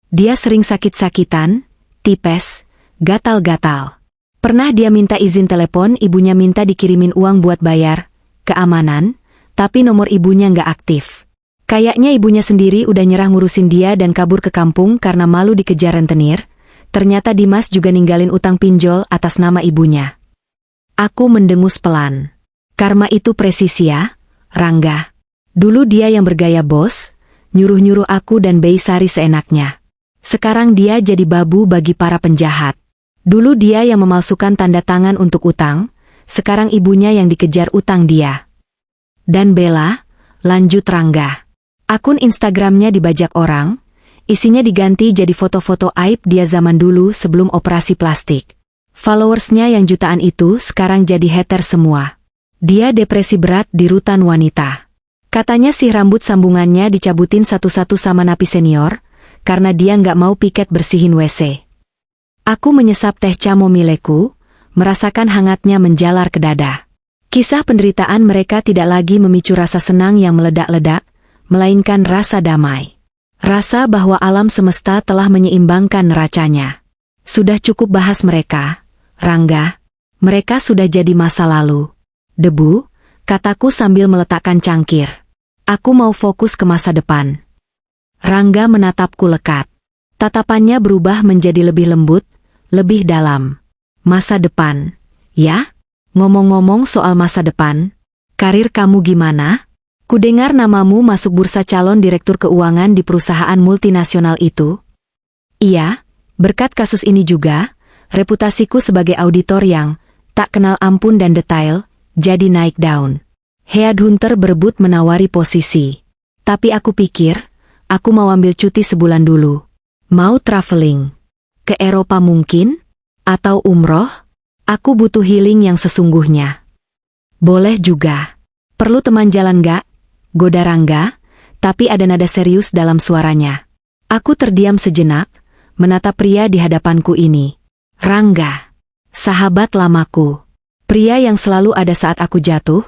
Dia sering sakit-sakitan, tipes, gatal-gatal. Pernah dia minta izin telepon, ibunya minta dikirimin uang buat bayar keamanan, tapi nomor ibunya nggak aktif. Kayaknya ibunya sendiri udah nyerah ngurusin dia dan kabur ke kampung karena malu dikejar rentenir. Ternyata Dimas juga ninggalin utang pinjol atas nama ibunya. Aku mendengus pelan. Karma itu presisi ya, Rangga. Dulu dia yang bergaya bos, nyuruh-nyuruh aku dan Beisari seenaknya. Sekarang dia jadi babu bagi para penjahat. Dulu dia yang memalsukan tanda tangan untuk utang, sekarang ibunya yang dikejar utang dia. Dan Bella, lanjut Rangga. Akun Instagramnya dibajak orang, isinya diganti jadi foto-foto aib dia zaman dulu sebelum operasi plastik. Followersnya yang jutaan itu sekarang jadi hater semua. Dia depresi berat di rutan wanita. Katanya sih rambut sambungannya dicabutin satu-satu sama napi senior, karena dia nggak mau piket bersihin WC. Aku menyesap teh camomileku, merasakan hangatnya menjalar ke dada. Kisah penderitaan mereka tidak lagi memicu rasa senang yang meledak-ledak, melainkan rasa damai. Rasa bahwa alam semesta telah menyeimbangkan neracanya. Sudah cukup bahas mereka, Rangga. Mereka sudah jadi masa lalu. Debu, kataku sambil meletakkan cangkir. Aku mau fokus ke masa depan. Rangga menatapku lekat. Tatapannya berubah menjadi lebih lembut, lebih dalam. Masa depan, ya? Ngomong-ngomong soal masa depan, karir kamu gimana? Kudengar namamu masuk bursa calon direktur keuangan di perusahaan multinasional itu. Iya, berkat kasus ini juga, reputasiku sebagai auditor yang tak kenal ampun dan detail, jadi naik daun. Headhunter berebut menawari posisi. Tapi aku pikir, aku mau ambil cuti sebulan dulu. Mau traveling. Ke Eropa mungkin? Atau umroh? Aku butuh healing yang sesungguhnya. Boleh juga. Perlu teman jalan gak? Goda Rangga, tapi ada nada serius dalam suaranya. Aku terdiam sejenak, menatap pria di hadapanku ini. Rangga, sahabat lamaku. Pria yang selalu ada saat aku jatuh,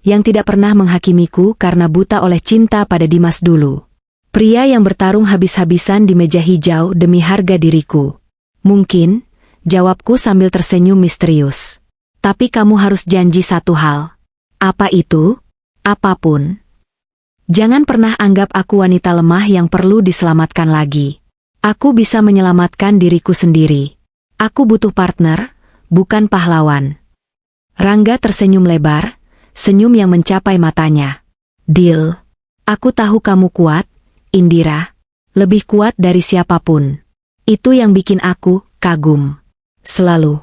yang tidak pernah menghakimiku karena buta oleh cinta pada Dimas dulu. Pria yang bertarung habis-habisan di meja hijau demi harga diriku. Mungkin, jawabku sambil tersenyum misterius. Tapi kamu harus janji satu hal. Apa itu? Apapun. Jangan pernah anggap aku wanita lemah yang perlu diselamatkan lagi. Aku bisa menyelamatkan diriku sendiri. Aku butuh partner, bukan pahlawan. Rangga tersenyum lebar, senyum yang mencapai matanya. Deal. Aku tahu kamu kuat, Indira. Lebih kuat dari siapapun. Itu yang bikin aku kagum. Selalu.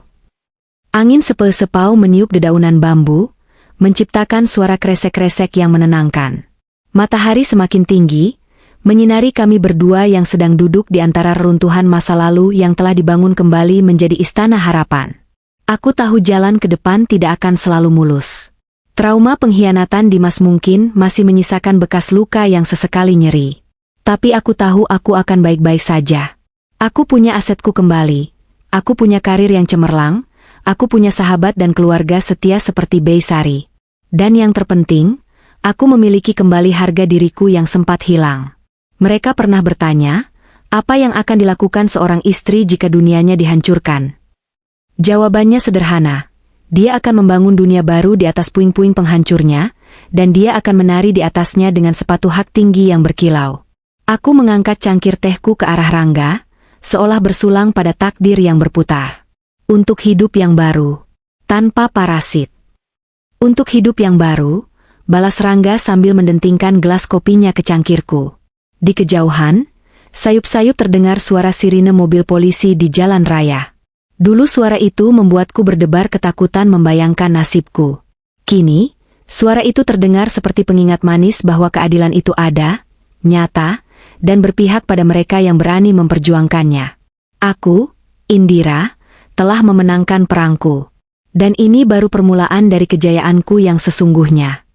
Angin sepel-sepau meniup dedaunan bambu, menciptakan suara kresek-kresek yang menenangkan. Matahari semakin tinggi, menyinari kami berdua yang sedang duduk di antara reruntuhan masa lalu yang telah dibangun kembali menjadi istana harapan. Aku tahu jalan ke depan tidak akan selalu mulus. Trauma pengkhianatan Dimas mungkin masih menyisakan bekas luka yang sesekali nyeri. Tapi aku tahu aku akan baik-baik saja. Aku punya asetku kembali. Aku punya karir yang cemerlang, aku punya sahabat dan keluarga setia seperti Baysari. Dan yang terpenting, aku memiliki kembali harga diriku yang sempat hilang. Mereka pernah bertanya, apa yang akan dilakukan seorang istri jika dunianya dihancurkan? Jawabannya sederhana, dia akan membangun dunia baru di atas puing-puing penghancurnya, dan dia akan menari di atasnya dengan sepatu hak tinggi yang berkilau. Aku mengangkat cangkir tehku ke arah Rangga, seolah bersulang pada takdir yang berputar. Untuk hidup yang baru, tanpa parasit. Untuk hidup yang baru, balas Rangga sambil mendentingkan gelas kopinya ke cangkirku. Di kejauhan, sayup-sayup terdengar suara sirine mobil polisi di jalan raya. Dulu suara itu membuatku berdebar ketakutan membayangkan nasibku. Kini, suara itu terdengar seperti pengingat manis bahwa keadilan itu ada, nyata, dan berpihak pada mereka yang berani memperjuangkannya. Aku, Indira, telah memenangkan perangku. Dan ini baru permulaan dari kejayaanku yang sesungguhnya.